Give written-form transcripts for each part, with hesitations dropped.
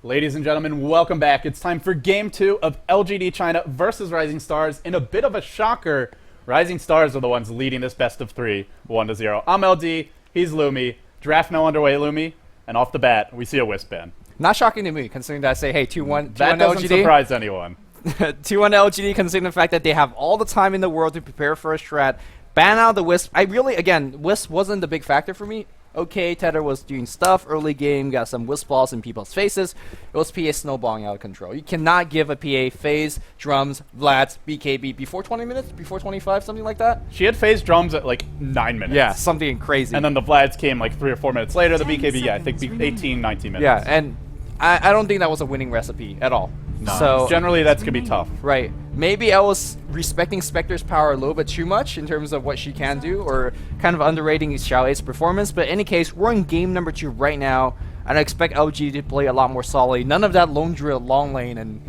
Ladies and gentlemen, welcome back. It's time for Game 2 of LGD China versus Rising Stars. In a bit of a shocker, Rising Stars are the ones leading this best of 3, 1-0. I'm LD, he's Lumi. Draft now underway, Lumi. And off the bat, we see a Wisp ban. Not shocking to me, considering that I say, hey, 2-1 That doesn't LGD. surprise anyone. 2-1 LGD, considering the fact that they have all the time in the world to prepare for a strat. Ban out the Wisp. Wisp wasn't the big factor for me. Okay, Tether was doing stuff early game, got some Wisp balls in people's faces. It was PA snowballing out of control. You cannot give a PA phase, drums, Vlads, BKB before 20 minutes, before 25, something like that. She had phase drums at like 9 minutes. Yeah, something crazy. And then the Vlads came like 3 or 4 minutes later. The BKB, yeah, I think 18, 19 minutes. Yeah, and I don't think that was a winning recipe at all. No. So generally, that's going to be tough. Right. Maybe I was respecting Spectre's power a little bit too much in terms of what she can do, or kind of underrating Xiao A's performance. But in any case, we're in game number 2 right now, and I expect LG to play a lot more solid. None of that lone drill, long lane, and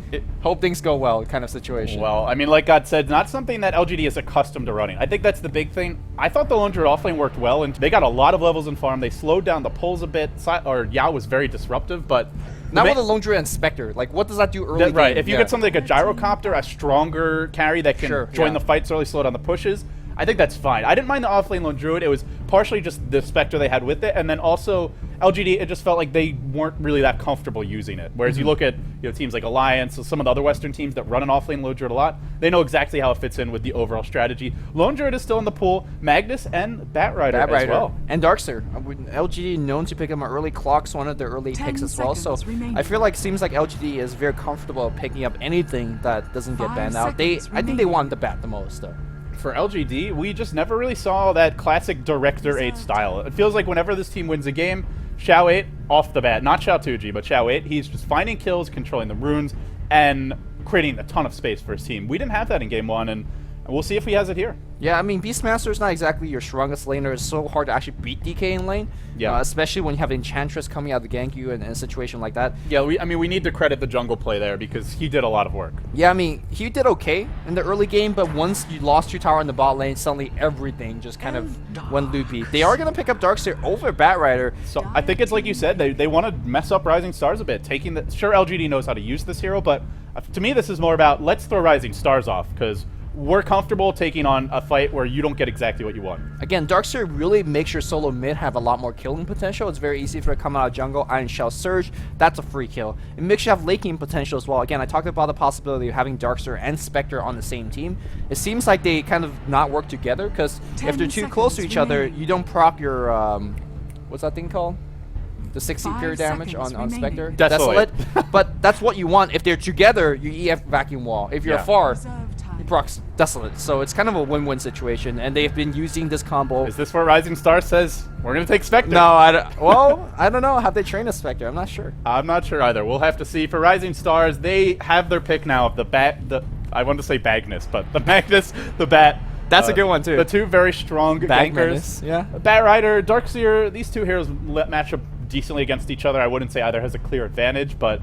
hope things go well kind of situation. Well, I mean, like God said, not something that LGD is accustomed to running. I think that's the big thing. I thought the lone drill offlane worked well, and they got a lot of levels in farm. They slowed down the pulls a bit. Yao was very disruptive, but... Not with a lone drill and Spectre. Like, what does that do early game? Right. If you get something like a gyrocopter, a stronger carry that can join the fights early, slow down the pushes, I think that's fine. I didn't mind the offlane lone druid. It was partially just the Spectre they had with it, and then also LGD, it just felt like they weren't really that comfortable using it. Whereas you look at teams like Alliance, or some of the other Western teams that run an offlane lone druid a lot, they know exactly how it fits in with the overall strategy. Lone druid is still in the pool. Magnus and Batrider as well. And Darkster. LGD known to pick up an early clocks, one of their early picks as well. So I feel like seems like LGD is very comfortable picking up anything that doesn't get banned out. I think they want the bat the most though. For LGD, we just never really saw that classic Director 8 style. It feels like whenever this team wins a game, Xiao 8 off the bat, not Xiao 2G, but Xiao 8, he's just finding kills, controlling the runes, and creating a ton of space for his team. We didn't have that in game 1, and we'll see if he has it here. Yeah, I mean, Beastmaster is not exactly your strongest laner. It's so hard to actually beat DK in lane. Yeah. Especially when you have Enchantress coming out to gank you in a situation like that. Yeah, we need to credit the jungle play there because he did a lot of work. Yeah, I mean, he did okay in the early game, but once you lost your tower in the bot lane, suddenly everything just kind of went loopy. They are going to pick up Darkseer over Batrider. So I think it's like you said, they want to mess up Rising Stars a bit. Sure, LGD knows how to use this hero, but to me this is more about let's throw Rising Stars off because we're comfortable taking on a fight where you don't get exactly what you want. Again, Darkseer really makes your solo mid have a lot more killing potential. It's very easy for it to come out of jungle. Iron Shell Surge, that's a free kill. It makes you have late game potential as well. Again, I talked about the possibility of having Darkseer and Spectre on the same team. It seems like they kind of not work together because if they're too close to each other, you don't proc your, what's that thing called? The 60 pure damage on Spectre. Desolate. But that's what you want. If they're together, you EF Vacuum Wall. If you're far, you proc Desolate. So it's kind of a win-win situation, and they've been using this combo. Is this where Rising Star says, we're going to take Spectre? No, I don't know. Have they trained a Spectre? I'm not sure. I'm not sure either. We'll have to see. For Rising Stars, they have their pick now of I want to say Magnus, but the Magnus, the Bat. That's a good one, too. The two very strong gankers. Yeah. Batrider, Darkseer, these two heroes match up decently against each other. I wouldn't say either has a clear advantage, but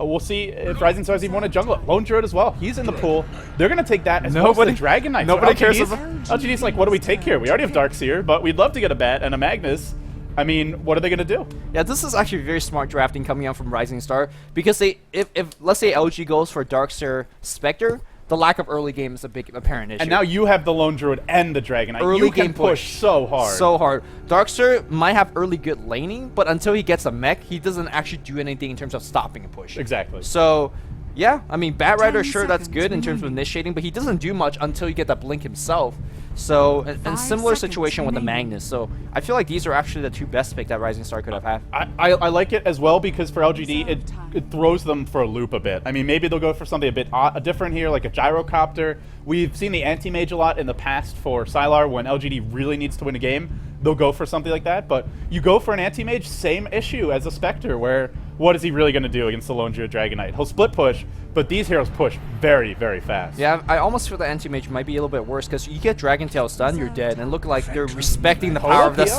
we'll see if Rising Stars even want to jungle it. Lone Druid as well. He's in the pool. They're going to take that as well as the Dragon Knight. Nobody cares about LGD's like, what do we take here? We already have Darkseer, but we'd love to get a Bat and a Magnus. I mean, what are they going to do? Yeah, this is actually very smart drafting coming out from Rising Star because if let's say LG goes for Darkseer Spectre, the lack of early game is a big apparent issue. And now you have the Lone Druid and the Dragon Knight. Early you game can push so hard. So hard. Darkseer might have early good laning, but until he gets a mech, he doesn't actually do anything in terms of stopping a push. Exactly. So, yeah, I mean, Batrider, sure, that's good in terms of initiating, but he doesn't do much until you get that blink himself. So, and similar situation with the Magnus. So, I feel like these are actually the two best picks that Rising Star could have had. I like it as well because for LGD, it throws them for a loop a bit. I mean, maybe they'll go for something a bit different here, like a gyrocopter. We've seen the anti-mage a lot in the past for Sylar when LGD really needs to win a game. They'll go for something like that, but you go for an anti-mage, same issue as a Spectre, where what is he really going to do against the Lone Druid Dragon Knight? He'll split push, but these heroes push very, very fast. Yeah, I almost feel the anti-mage might be a little bit worse, because you get Dragon Tail stun, you're dead, and look like they're respecting the power of this.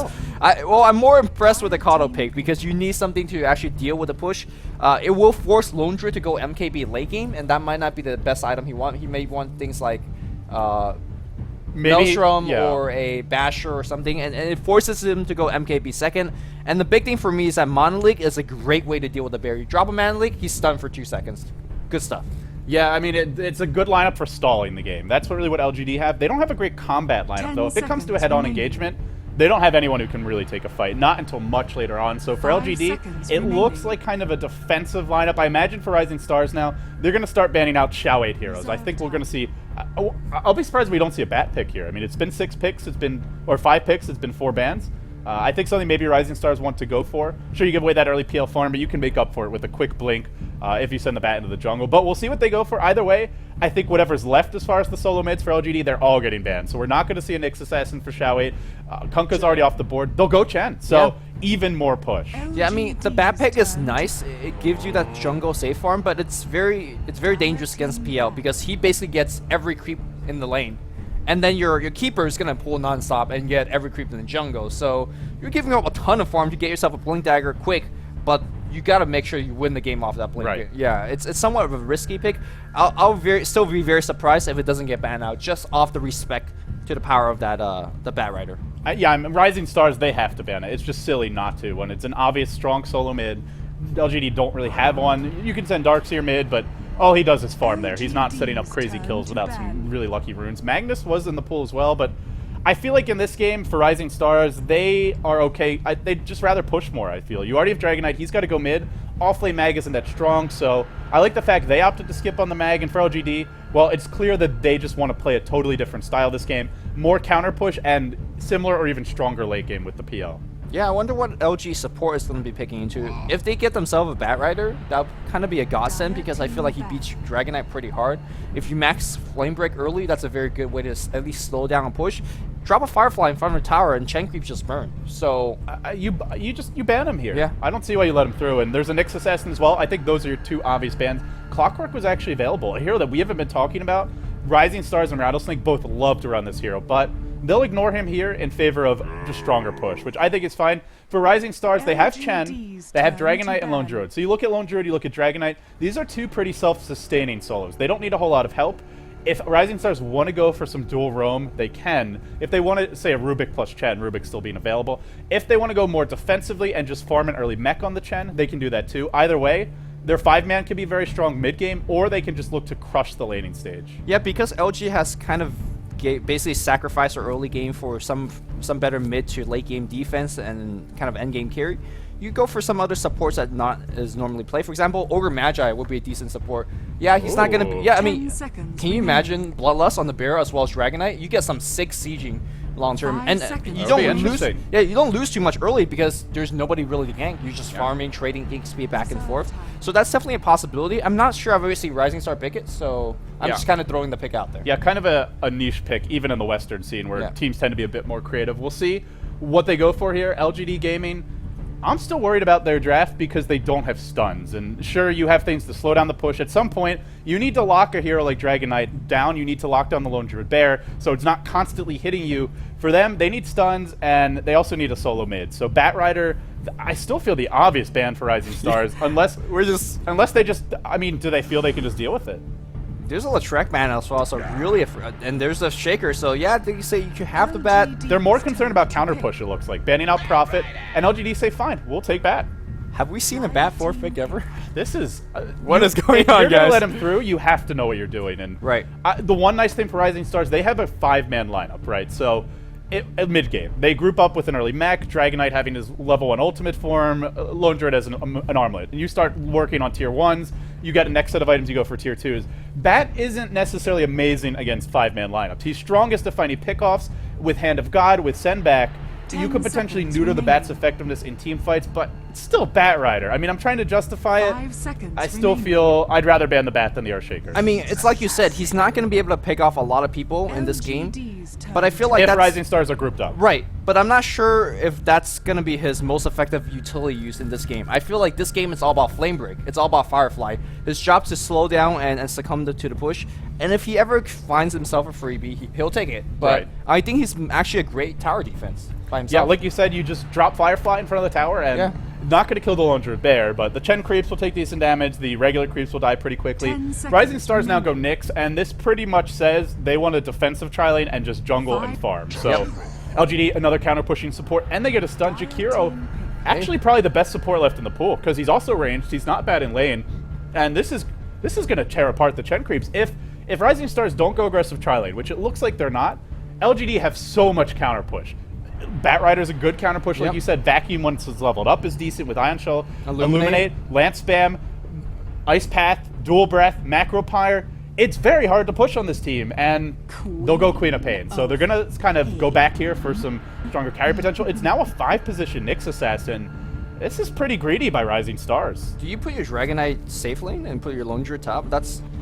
Well, I'm more impressed with the Kato pick, because you need something to actually deal with the push. It will force Lone Druid to go MKB late game, and that might not be the best item he wants. He may want things like Maelstrom or a Basher or something, and it forces him to go MKB second. And the big thing for me is that Mana Leak is a great way to deal with the bear. You drop a Mana Leak, he's stunned for 2 seconds. Good stuff. Yeah, I mean, it's a good lineup for stalling the game. That's really what LGD have. They don't have a great combat lineup, though. If it comes to a head-on engagement, they don't have anyone who can really take a fight, not until much later on. So for LGD, it looks like kind of a defensive lineup. I imagine for Rising Stars now, they're going to start banning out Xiao 8 heroes. I think we're going to see... I'll be surprised if we don't see a bat pick here. I mean, it's been 6 picks, or 5 picks, it's been 4 bans. I think something maybe Rising Stars want to go for. Sure, you give away that early PL farm, but you can make up for it with a quick blink if you send the bat into the jungle. But we'll see what they go for. Either way, I think whatever's left as far as the solo mids for LGD, they're all getting banned. So we're not going to see a Nyx Assassin for Xiao 8. Kunkka's already off the board. They'll go Chen. So even more push. Yeah, I mean, the bat pick is nice. It gives you that jungle safe farm, but it's very dangerous against PL because he basically gets every creep in the lane. And then your keeper is going to pull nonstop and get every creep in the jungle. So you're giving up a ton of farm to get yourself a Blink Dagger quick, but you got to make sure you win the game off that Blink. Right. Yeah, it's somewhat of a risky pick. I'll still be very surprised if it doesn't get banned out, just off the respect to the power of that the Bat Rider. Yeah, Rising Stars, they have to ban it. It's just silly not to. When it's an obvious strong solo mid, LGD don't really have one. You can send Darkseer mid, but all he does is farm there. He's not setting up crazy kills without some really lucky runes. Magnus was in the pool as well, but I feel like in this game, for Rising Stars, they are okay. They'd just rather push more, I feel. You already have Dragonite. He's got to go mid. Off-lane mag isn't that strong, so I like the fact they opted to skip on the mag. And for LGD, well, it's clear that they just want to play a totally different style this game. More counter push and similar or even stronger late game with the PL. Yeah, I wonder what LG support is going to be picking into. If they get themselves a Bat Rider, that would kind of be a godsend because I feel like he beats Dragonite pretty hard. If you max Flame Break early, that's a very good way to at least slow down and push. Drop a Firefly in front of the tower and Chen Creeps just burn. So you ban him here. Yeah. I don't see why you let him through. And there's a Nyx Assassin as well. I think those are your 2 obvious bans. Clockwork was actually available. A hero that we haven't been talking about. Rising Stars and Rattlesnake both love to run this hero, but they'll ignore him here in favor of just stronger push, which I think is fine. For Rising Stars, they have Chen, they have Dragonite and Lone Druid. So you look at Lone Druid, you look at Dragonite. These are 2 pretty self-sustaining solos. They don't need a whole lot of help. If Rising Stars want to go for some dual roam, they can. If they want to, say, a Rubik plus Chen, Rubik still being available. If they want to go more defensively and just farm an early mech on the Chen, they can do that too. Either way, their 5-man can be very strong mid-game, or they can just look to crush the laning stage. yeah, because LG has kind of basically sacrificed our early game for some better mid to late game defense and kind of end game carry. You go for some other supports that not is normally played. For example, Ogre Magi would be a decent support. Yeah, he's not gonna be. Yeah, I mean, can you imagine Bloodlust on the bear as well as Dragonite? You get some sick sieging long term, and you don't lose. Yeah, you don't lose too much early because there's nobody really to gank. You're just farming, trading XP back and forth. So that's definitely a possibility. I'm not sure I've ever seen Rising Star pick it, so I'm just kind of throwing the pick out there. Yeah, kind of a niche pick, even in the Western scene where teams tend to be a bit more creative. We'll see what they go for here. LGD Gaming, I'm still worried about their draft because they don't have stuns. And sure, you have things to slow down the push. At some point, you need to lock a hero like Dragonite down. You need to lock down the Lone Druid Bear so it's not constantly hitting you. For them, they need stuns, and they also need a solo mid. So Bat Rider, I still feel the obvious ban for Rising Stars, unless they just, I mean, do they feel they can just deal with it? There's a Latrec ban as well, so really, and there's a Shaker, so yeah, they say you can have the Bat. They're more concerned about counter push, it looks like. Banning out Prophet, and LGD say, fine, we'll take Bat. Have we seen a Bat 4 pick ever? This is... what is going on, guys? If you're going to let him through, you have to know what you're doing. And right. The one nice thing for Rising Stars, they have a 5-man lineup, right? So, mid-game, they group up with an early mech, Dragonite having his level 1 ultimate form, Lone Druid as an armlet. And you start working on tier 1s, you get a next set of items, you go for tier 2s. Bat isn't necessarily amazing against 5-man lineups. He's strongest if finding pickoffs with Hand of God, with Send Back. You could potentially neuter the Bat's effectiveness in team fights, but it's still Bat Rider. I mean, I'm trying to justify it. I still feel I'd rather ban the Bat than the Earthshaker. I mean, it's like you said, he's not going to be able to pick off a lot of people in this game, but I feel like if Rising Stars are grouped up. Right, but I'm not sure if that's going to be his most effective utility use in this game. I feel like this game is all about Flame Break. It's all about Firefly. His job is to slow down and succumb to the push, and if he ever finds himself a freebie, he'll take it. But I think he's actually a great tower defense. Yeah, like you said, you just drop Firefly in front of the tower, and Not going to kill the Lone Druid Bear, but the Chen creeps will take decent damage. The regular creeps will die pretty quickly. Rising Stars now go Nyx, and this pretty much says they want a defensive tri-lane and just jungle and farm. So LGD, another counter-pushing support, and they get a stun. Jakiro, actually probably the best support left in the pool, because he's also ranged. He's not bad in lane, and this is going to tear apart the Chen creeps. If Rising Stars don't go aggressive tri-lane, which it looks like they're not, LGD have so much counter-push. Batrider's a good counter push, like you said. Vacuum, once it's leveled up, is decent with Ion Shell. Illuminate, Lance Spam, Ice Path, Dual Breath, Macro Pyre. It's very hard to push on this team, and they'll go Queen of Pain. So they're going to kind of go back here for some stronger carry potential. It's now a 5-position Nyx Assassin. This is pretty greedy by Rising Stars. Do you put your Dragonite safe lane and put your Lone Druid top?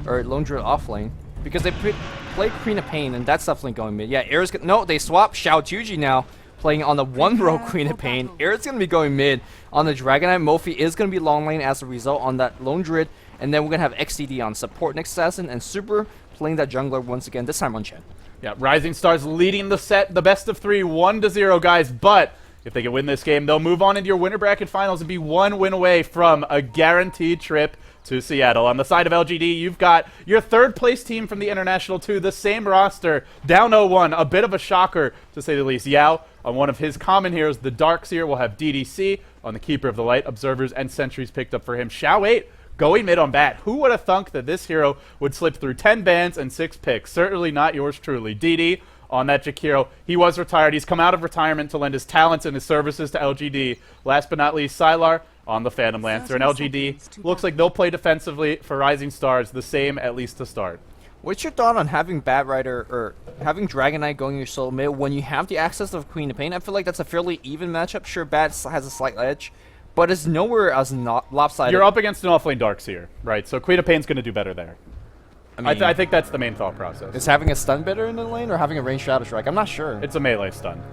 Or Lone Druid off lane? Because they play Queen of Pain, and that's definitely going mid. Yeah, Air's no, they swap Xiao Tuji now. Playing on the 1-row Queen of Pain. Air's going to be going mid on the Dragonite. Mofi is going to be long lane as a result on that Lone Druid. And then we're going to have XDD on support Nyx Assassin. And Super playing that jungler once again, this time on Chen. Yeah, Rising Stars leading the set, the best of 3, 1-0, guys. But if they can win this game, they'll move on into your winner bracket finals and be 1 win away from a guaranteed trip to Seattle. On the side of LGD, you've got your 3rd place team from the International 2, the same roster, down 0-1, a bit of a shocker to say the least. Yao, on one of his common heroes, the Darkseer, will have DDC on the Keeper of the Light, Observers, and Sentries picked up for him. Xiao 8 going mid on bat. Who would have thunk that this hero would slip through 10 bans and 6 picks? Certainly not yours truly. DD on that Jakiro. He was retired. He's come out of retirement to lend his talents and his services to LGD. Last but not least, Sylar on the Phantom Lancer. And LGD looks like they'll play defensively for Rising Stars, the same at least to start. What's your thought on having Batrider or having Dragonite going your solo mid when you have the access of Queen of Pain? I feel like that's a fairly even matchup. Sure, Bat has a slight edge, but it's nowhere as lopsided. You're up against an offlane Darkseer, right? So Queen of Pain's going to do better there. I think that's the main thought process. Is having a stun better in the lane or having a range Shadow Strike? I'm not sure. It's a melee stun.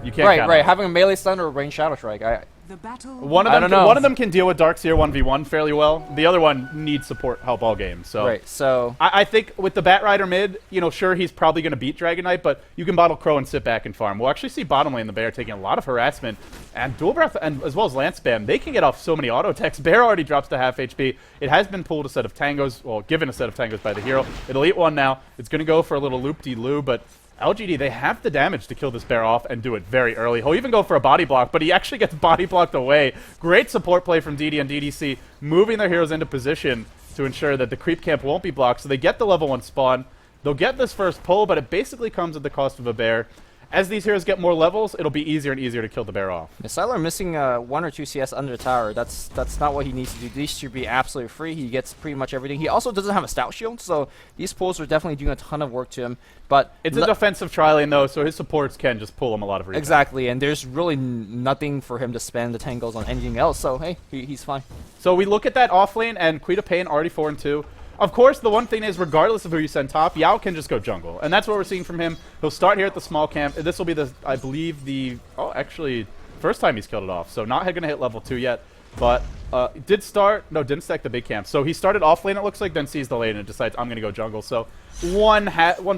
You can't count right. it. Having a melee stun or a range Shadow Strike. One of them can deal with Darkseer 1v1 fairly well. The other one needs support help all game. So I think with the Batrider mid, sure, he's probably going to beat Dragonite, but you can bottle Crow and sit back and farm. We'll actually see bottom lane the Bear taking a lot of harassment, and Dual Breath and as well as Lance Spam, they can get off so many auto attacks. Bear already drops to half HP. It has been pulled a set of tangos, well, given a set of tangos by the hero. It'll eat one now. It's going to go for a little loop-de-loo, but LGD, they have the damage to kill this Bear off and do it very early. He'll even go for a body block, but he actually gets body blocked away. Great support play from DD and DDC, moving their heroes into position to ensure that the creep camp won't be blocked. So they get the level 1 spawn. They'll get this first pull, but it basically comes at the cost of a Bear. As these heroes get more levels, it'll be easier and easier to kill the Bear off. Yeah, Sylar missing 1 or 2 CS under the tower. That's not what he needs to do. These should be absolutely free. He gets pretty much everything. He also doesn't have a stout shield, so these pulls are definitely doing a ton of work to him. But it's a defensive tri-lane, though, so his supports can just pull him a lot of replay. Exactly, and there's really nothing for him to spend the tangles on anything else, so hey, he's fine. So we look at that off lane, and Queen of Pain already 4-2. Of course, the one thing is, regardless of who you send top, Yao can just go jungle. And that's what we're seeing from him. He'll start here at the small camp. This will be I believe, first time he's killed it off. So not going to hit level 2 yet. But didn't stack the big camp. So he started off lane, it looks like, then sees the lane and decides, I'm going to go jungle. So one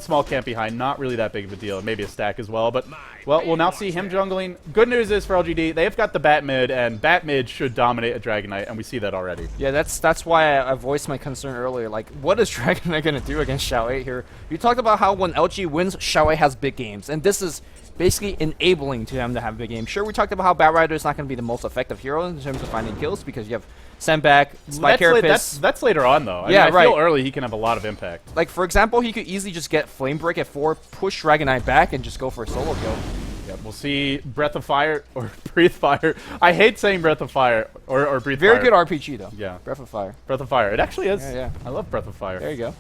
small camp behind, not really that big of a deal. Maybe a stack as well. But, well, we'll now see him jungling. Good news is for LGD, they've got the Bat mid, and Bat mid should dominate a Dragonite, and we see that already. Yeah, that's why I voiced my concern earlier. Like, what is Dragonite going to do against Xiao 8 here? You talked about how when LG wins, Xiao 8 has big games, and this is basically enabling to him to have a big game. Sure, we talked about how Batrider is not going to be the most effective hero in terms of finding kills because you have Sandbag, Spike Carapace. That's later on, though. I feel early he can have a lot of impact. Like, for example, he could easily just get Flame Break at 4, push Dragonite back, and just go for a solo kill. Yeah, we'll see Breath of Fire or Breathe Fire. I hate saying Breath of Fire or Breathe Fire. Very good RPG, though. Yeah. Breath of Fire. Breath of Fire. It actually is. Yeah. I love Breath of Fire. There you go.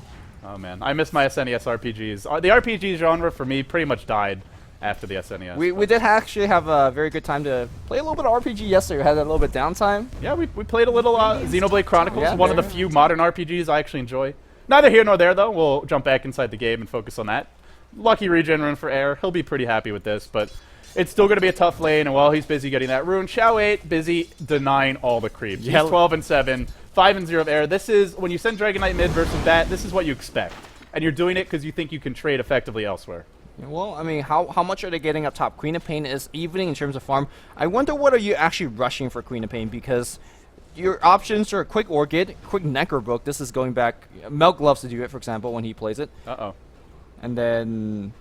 Oh, man. I miss my SNES RPGs. The RPG genre, for me, pretty much died after the SNES. We did actually have a very good time to play a little bit of RPG yesterday. We had a little bit downtime. Yeah, we played a little Xenoblade Chronicles, one of the few modern RPGs I actually enjoy. Neither here nor there, though. We'll jump back inside the game and focus on that. Lucky regen rune for Air. He'll be pretty happy with this, but it's still going to be a tough lane, and while he's busy getting that rune, Xiao 8 busy denying all the creeps. He's 12-7, 5-0 of Air. This is, when you send Dragonite mid versus Bat, this is what you expect. And you're doing it because you think you can trade effectively elsewhere. Well, I mean, how much are they getting up top? Queen of Pain is evening in terms of farm. I wonder what are you actually rushing for Queen of Pain, because your options are quick Orchid, quick Necrobook. This is going back. Melk loves to do it, for example, when he plays it. Uh-oh. And then...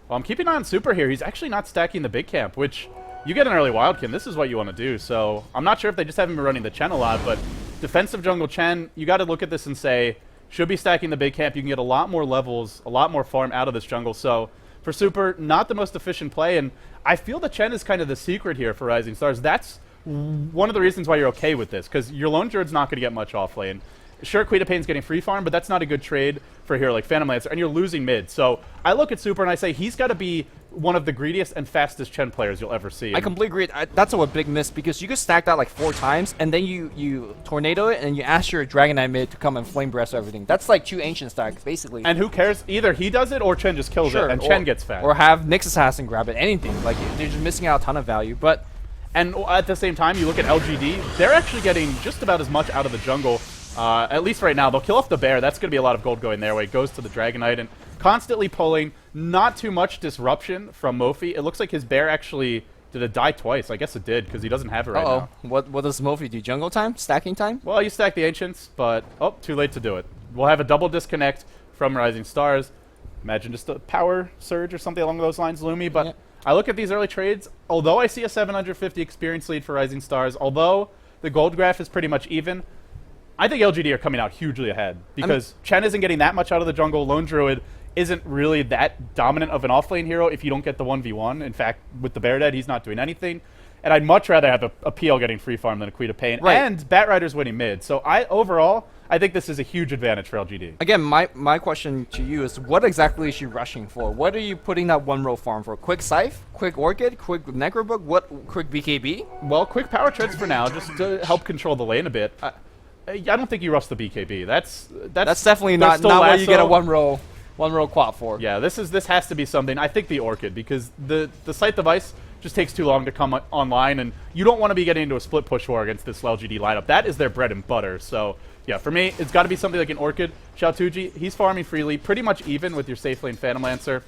Well, I'm keeping an eye on Super here. He's actually not stacking the big camp, which you get an early Wildkin. This is what you want to do. So I'm not sure if they just haven't been running the Chen a lot, but defensive jungle Chen, you got to look at this and say, should be stacking the big camp. You can get a lot more levels, a lot more farm out of this jungle. So for Super, not the most efficient play, and I feel the Chen is kind of the secret here for Rising Stars. That's one of the reasons why you're okay with this, because your Lone Druid's not going to get much off lane. Sure, Queen of Pain's getting free farm, but that's not a good trade for a hero like Phantom Lancer, and you're losing mid. So I look at Super and I say he's got to be one of the greediest and fastest Chen players you'll ever see. I completely agree. That's a big miss, because you could stack that like 4 times, and then you tornado it, and you ask your Dragon Knight mid to come and flame breast everything. That's like 2 ancient stacks, basically. And who cares? Either he does it or Chen just kills it, and Chen gets fat. Or have Nyx Assassin grab it, anything. Like, they're just missing out a ton of value, but... And at the same time, you look at LGD, they're actually getting just about as much out of the jungle. At least right now. They'll kill off the bear. That's going to be a lot of gold going their way. It goes to the Dragon Knight, and constantly pulling. Not too much disruption from Mofi. It looks like his bear actually... Did it die twice? I guess it did, because he doesn't have it right now. What does Mofi do? Jungle time? Stacking time? Well, you stack the Ancients, but... Oh, too late to do it. We'll have a double disconnect from Rising Stars. Imagine just a power surge or something along those lines, Lumi, but... Yeah. I look at these early trades, although I see a 750 experience lead for Rising Stars, although the gold graph is pretty much even, I think LGD are coming out hugely ahead, because Chen isn't getting that much out of the jungle. Lone Druid isn't really that dominant of an offlane hero if you don't get the 1v1. In fact, with the Bear dead, he's not doing anything. And I'd much rather have a PL getting free farm than a Queen of Pain. Right. And Batrider's winning mid. So overall, I think this is a huge advantage for LGD. Again, my question to you is, what exactly is she rushing for? What are you putting that 1-row farm for? Quick Scythe? Quick Orchid? Quick Necrobook? What? Quick BKB? Well, quick power treads for now, just to help control the lane a bit. I don't think you rush the BKB. That's definitely not what you get a 1-row quap for. Yeah, this has to be something. I think the Orchid, because the Scythe device just takes too long to come online, and you don't want to be getting into a split push war against this LGD lineup. That is their bread and butter. So yeah, for me, it's got to be something like an Orchid. Xiaotuji, he's farming freely, pretty much even with your safe lane Phantom Lancer.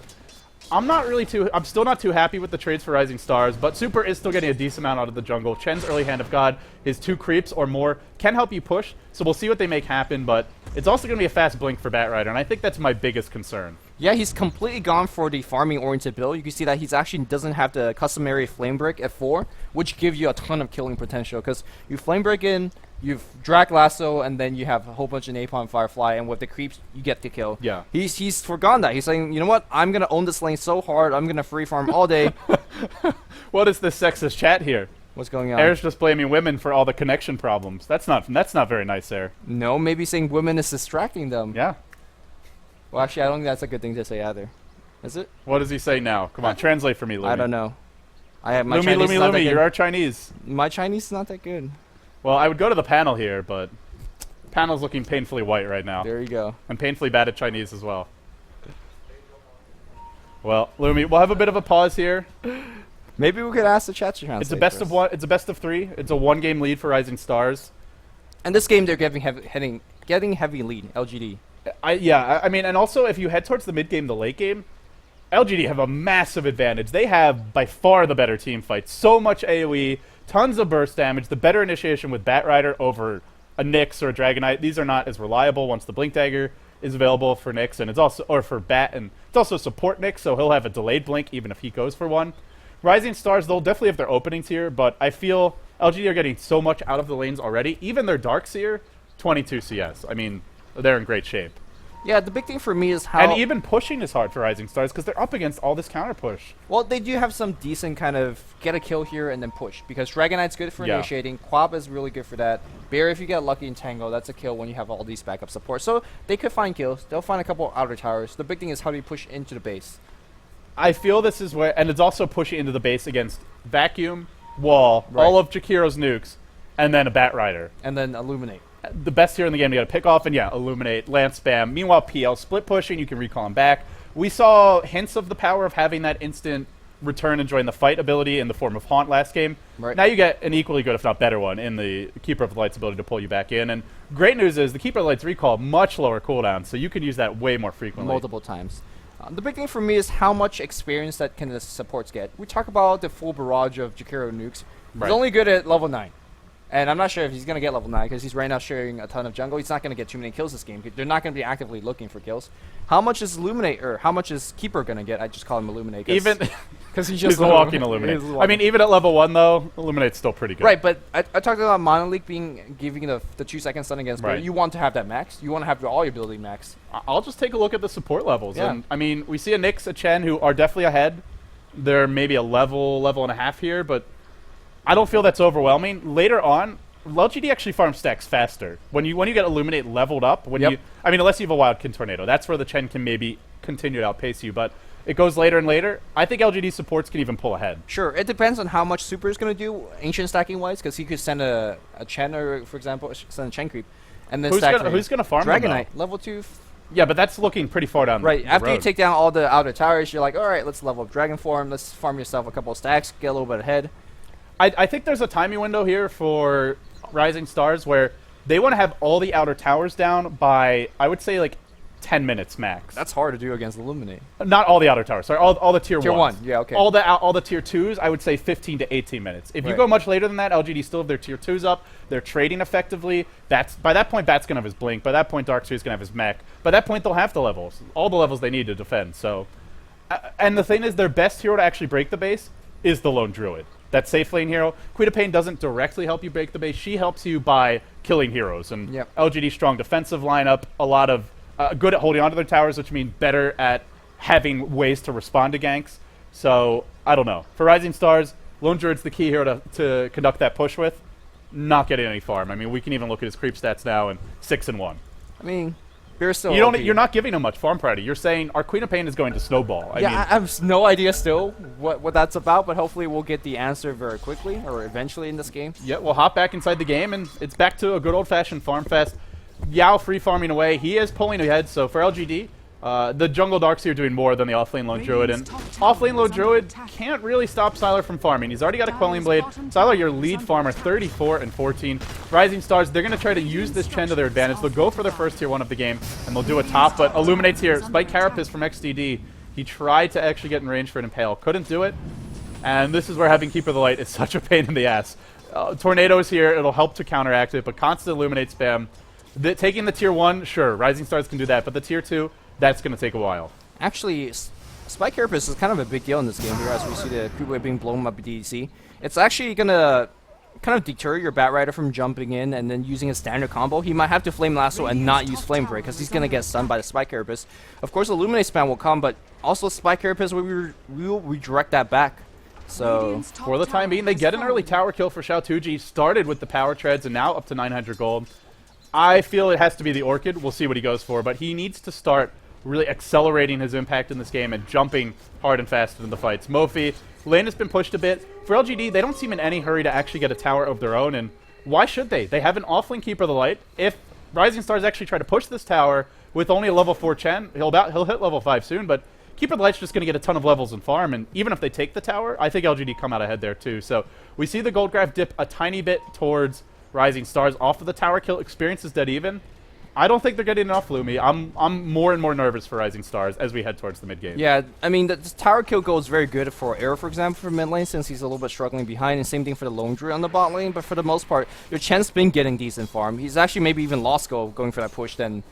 I'm still not too happy with the trades for Rising Stars, but Super is still getting a decent amount out of the jungle. Chen's early Hand of God, his 2 creeps or more, can help you push, so we'll see what they make happen, but it's also going to be a fast blink for Batrider, and I think that's my biggest concern. Yeah, he's completely gone for the farming-oriented build. You can see that he's actually doesn't have the customary Flame Break at 4, which gives you a ton of killing potential, because you Flame Break in, you've Drac Lasso, and then you have a whole bunch of Napalm Firefly, and with the creeps, you get the kill. Yeah. He's forgotten that. He's saying, you know what? I'm going to own this lane so hard, I'm going to free farm all day. What is this sexist chat here? What's going on? Air's just blaming women for all the connection problems. That's not very nice, Air. No, maybe saying women is distracting them. Yeah. Well, actually, I don't think that's a good thing to say either. Is it? What does he say now? Come on, translate for me, Lumi. I don't know. I have my Lumi, you're our Chinese. My Chinese is not that good. Well, I would go to the panel here, but the panel's looking painfully white right now. There you go. And painfully bad at Chinese as well. Well, Lumi, we'll have a bit of a pause here. Maybe we could ask the chat to translate. It's a best of one. It's a best of 3. It's a 1-game lead for Rising Stars. And this game, they're getting heavy lead. LGD. I mean, and also if you head towards the mid game, the late game, LGD have a massive advantage. They have by far the better team fight. So much AoE, tons of burst damage, the better initiation with Batrider over a Nyx or a Dragon Knight. These are not as reliable once the Blink Dagger is available for Nyx, and it's also for Bat, and it's also support Nyx, so he'll have a delayed blink even if he goes for one. Rising Stars, they'll definitely have their openings here, but I feel LGD are getting so much out of the lanes already. Even their Darkseer, 22 CS. I mean, they're in great shape. Yeah, the big thing for me is how... And even pushing is hard for Rising Stars because they're up against all this counter push. Well, they do have some decent kind of get a kill here and then push. Because Dragon Knight's good for initiating. Quab is really good for that. Bear, if you get lucky in Tango, that's a kill when you have all these backup support. So they could find kills. They'll find a couple outer towers. The big thing is how do you push into the base. I feel this is where... And it's also pushing into the base against Vacuum, Wall, all of Jakiro's nukes, and then a Batrider. And then Illuminate. The best here in the game, you got to pick off and Illuminate, Lance Spam. Meanwhile, PL split pushing, you can recall him back. We saw hints of the power of having that instant return and join the fight ability in the form of Haunt last game. Now you get an equally good, if not better one, in the Keeper of the Light's ability to pull you back in. And great news is the Keeper of the Light's recall, much lower cooldown, so you can use that way more frequently. Multiple times. The big thing for me is how much experience that can the supports get. We talk about the full barrage of Jakiro nukes. He's only good at level 9. And I'm not sure if he's going to get level 9 because he's right now sharing a ton of jungle. He's not going to get too many kills this game. They're not going to be actively looking for kills. How much is Illuminate, or how much is Keeper going to get? I just call him Illuminate. Even because he's just a walking Illuminate. I mean, even at level 1, though, Illuminate's still pretty good. Right, but I talked about Monolith giving the 2-second stun against Barrier. You want to have that max. You want to have all your ability max. I'll just take a look at the support levels. Yeah. And, I mean, we see a Nyx, a Chen, who are definitely ahead. They're maybe a level and a half here, but I don't feel that's overwhelming. Later on, lgd actually farms stacks faster. When you get Illuminate leveled up, I mean, unless you have a Wildkin Tornado, that's where the Chen can maybe continue to outpace you, but it goes later and later. I think LGD supports can even pull ahead. Sure, it depends on how much Super is going to do, ancient stacking wise, because he could send a Chen, or for example, send a Chen creep, and then who's going to farm Dragonite, level 2. Yeah, but that's looking pretty far down right, the after road. You take down all the outer towers, you're like, alright, let's level up Dragon Form, let's farm yourself a couple of stacks, get a little bit ahead. I think there's a timing window here for Rising Stars where they want to have all the outer towers down by, I would say, like 10 minutes max. That's hard to do against Illuminate. Not all the outer towers, sorry, all the tier 1s. Tier 1, yeah, okay. All the tier 2s, I would say 15 to 18 minutes. If you go much later than that, LGD still have their tier 2s up. They're trading effectively. By that point, Bat's going to have his Blink. By that point, Darkseer's going to have his mech. By that point, they'll have the levels. All the levels they need to defend. So, and the thing is, their best hero to actually break the base is the Lone Druid. That safe lane hero. Queen of Pain doesn't directly help you break the base. She helps you by killing heroes. And LGD strong defensive lineup, a lot of good at holding onto their towers, which means better at having ways to respond to ganks. So, I don't know. For Rising Stars, Lone Druid's the key hero to conduct that push with. Not getting any farm. I mean, we can even look at his creep stats now, and 6 and 1. I mean, you're still you're not giving him much farm priority. You're saying our Queen of Pain is going to snowball. I mean, I have no idea still what that's about, but hopefully we'll get the answer very quickly or eventually in this game. Yeah, we'll hop back inside the game, and it's back to a good old-fashioned farm fest. Yao free farming away. He is pulling ahead, so for LGD, the jungle Darkseer doing more than the offlane Lone Druid, and offlane Lone Druid can't really stop Sylar from farming. He's already got a Quelling Blade. Sylar, your lead farmer, 34 and 14. Rising Stars, they're going to try to use this Chen to their advantage. They'll go for their first tier 1 of the game, and they'll do a top, but Illuminate's here. Spike Carapace from XDD. He tried to actually get in range for an Impale. Couldn't do it, and this is where having Keeper of the Light is such a pain in the ass. Tornado's here. It'll help to counteract it, but constant Illuminate spam. Taking the tier 1, sure, Rising Stars can do that, but the tier 2, that's going to take a while. Actually, Spike Carapace is kind of a big deal in this game here as we see the creep wave being blown up at DDC. It's actually going to kind of deter your Batrider from jumping in and then using a standard combo. He might have to Flame Lasso and not use Flame Break because he's going to get stunned by the Spike Carapace. Of course, Illuminate spam will come, but also Spike Carapace will redirect that back. So, for the time being, they get an early tower kill for Xiaotuji. Started with the power treads and now up to 900 gold. I feel it has to be the Orchid. We'll see what he goes for, but he needs to start really accelerating his impact in this game and jumping hard and fast into the fights. Mofi, lane has been pushed a bit. For LGD, they don't seem in any hurry to actually get a tower of their own, and why should they? They have an offlane Keeper of the Light. If Rising Stars actually try to push this tower with only a level 4 Chen, he'll hit level 5 soon, but Keeper of the Light's just going to get a ton of levels and farm, and even if they take the tower, I think LGD come out ahead there too. So we see the gold graph dip a tiny bit towards Rising Stars off of the tower kill. Experience is dead even. I don't think they're getting enough Lumi. I'm more and more nervous for Rising Stars as we head towards the mid game. Yeah, I mean, the tower kill goes very good for Arrow, for example, for mid lane, since he's a little bit struggling behind, and same thing for the Lone Druid on the bot lane, but for the most part, your Chen's been getting decent farm. He's actually maybe even lost goal going for that push than,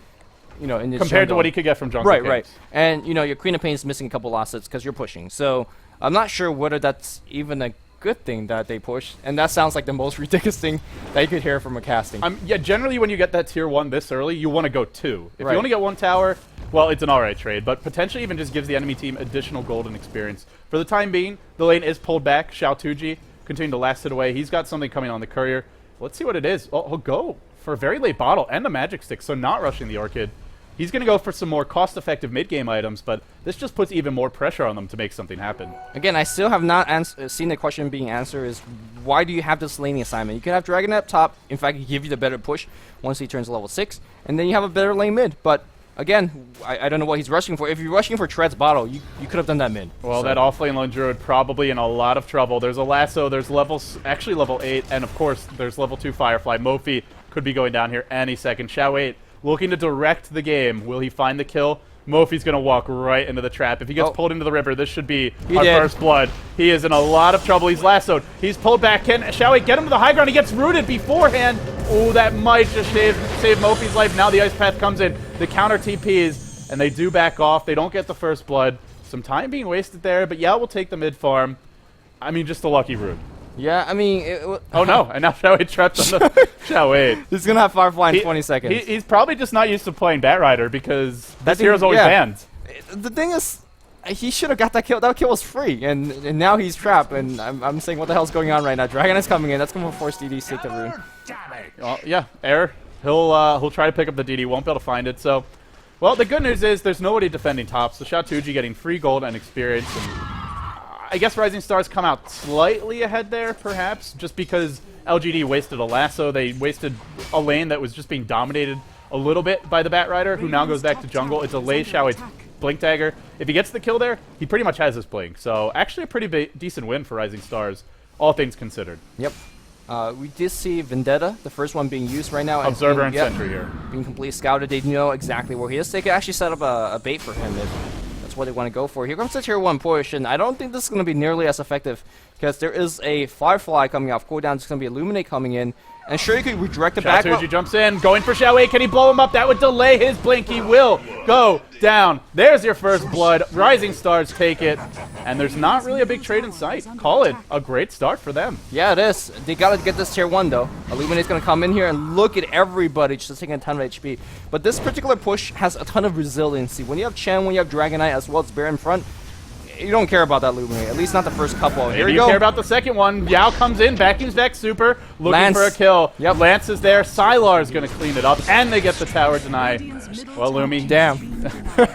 you know, in his compared jungle. to what he could get from jungle. Right. And, you know, your Queen of Pain is missing a couple assets because you're pushing. So, I'm not sure whether that's even a good thing that they push, and that sounds like the most ridiculous thing that you could hear from a casting. Yeah, generally when you get that tier 1 this early, you want to go 2. If you only get 1 tower, well, it's an alright trade, but potentially even just gives the enemy team additional golden experience. For the time being, the lane is pulled back. Xiaotuji continuing to last it away. He's got something coming on the courier. Let's see what it is. Oh, he'll go for a very late bottle and a magic stick, so not rushing the Orchid. He's going to go for some more cost-effective mid-game items, but this just puts even more pressure on them to make something happen. Again, I still have not seen the question being answered is, why do you have this laning assignment? You could have Dragon up top, in fact, give you the better push once he turns level 6, and then you have a better lane mid. But, again, I don't know what he's rushing for. If you're rushing for Tread's bottle, you could have done that mid. Well, that offlane Lone Druid probably in a lot of trouble. There's a Lasso, there's actually level 8, and of course, there's level 2 Firefly. Mofi could be going down here any second. Xiao 8 looking to direct the game. Will he find the kill? Mofi's going to walk right into the trap. If he gets pulled into the river, this should be our did. first blood. He is in a lot of trouble. He's lassoed. He's pulled back. Shall we get him to the high ground? He gets rooted beforehand. Oh, that might just save Mofi's life. Now the Ice Path comes in. The counter TPs, and they do back off. They don't get the first blood. Some time being wasted there, but Yao will take the mid farm. I mean, just a lucky root. Yeah, I mean... oh, no. And now Xiaowei trapped on the... Xiaowei. He's going to have Firefly in 20 seconds. He's probably just not used to playing Batrider because this hero's always banned. The thing is, he should have got that kill. That kill was free, and now he's trapped, and I'm saying, what the hell's going on right now? Dragon is coming in. That's going to force DD to take the rune. Well, yeah, Air. He'll try to pick up the DD. Won't be able to find it, so... Well, the good news is there's nobody defending top, so Xiaotuji getting free gold and experience, and... I guess Rising Stars come out slightly ahead there, perhaps, just because LGD wasted a lasso. They wasted a lane that was just being dominated a little bit by the Batrider, who now goes back to jungle. It's a Lei Xiaowei Blink Dagger. If he gets the kill there, he pretty much has his Blink. So actually a pretty decent win for Rising Stars, all things considered. Yep. We did see Vendetta, the first one being used right now. Observer and Sentry here. Being completely scouted. They know exactly where he is. They could actually set up a bait for him if that's what they want to go for. Here comes the tier 1 push, and I don't think this is going to be nearly as effective because there is a Firefly coming off cooldown. It's going to be Illuminate coming in. And sure, you could redirect it back. Xiaotuji jumps in, going for Xiaowei. Can he blow him up? That would delay his blink. He will go down. There's your first blood. Rising Stars take it. And there's not really a big trade in sight. Call it a great start for them. Yeah, it is. They got to get this tier 1, though. Illuminate's going to come in here and look at everybody just taking a ton of HP. But this particular push has a ton of resiliency. When you have Chen, when you have Dragonite, as well as Bear in front, you don't care about that Illuminate, at least not the first couple. Here you care about the second one. Yao comes in, vacuums back super, looking Lance. for a kill. Yep. Lance is there. Sylar's going to clean it up, and they get the tower deny. Well, Lumi. Damn.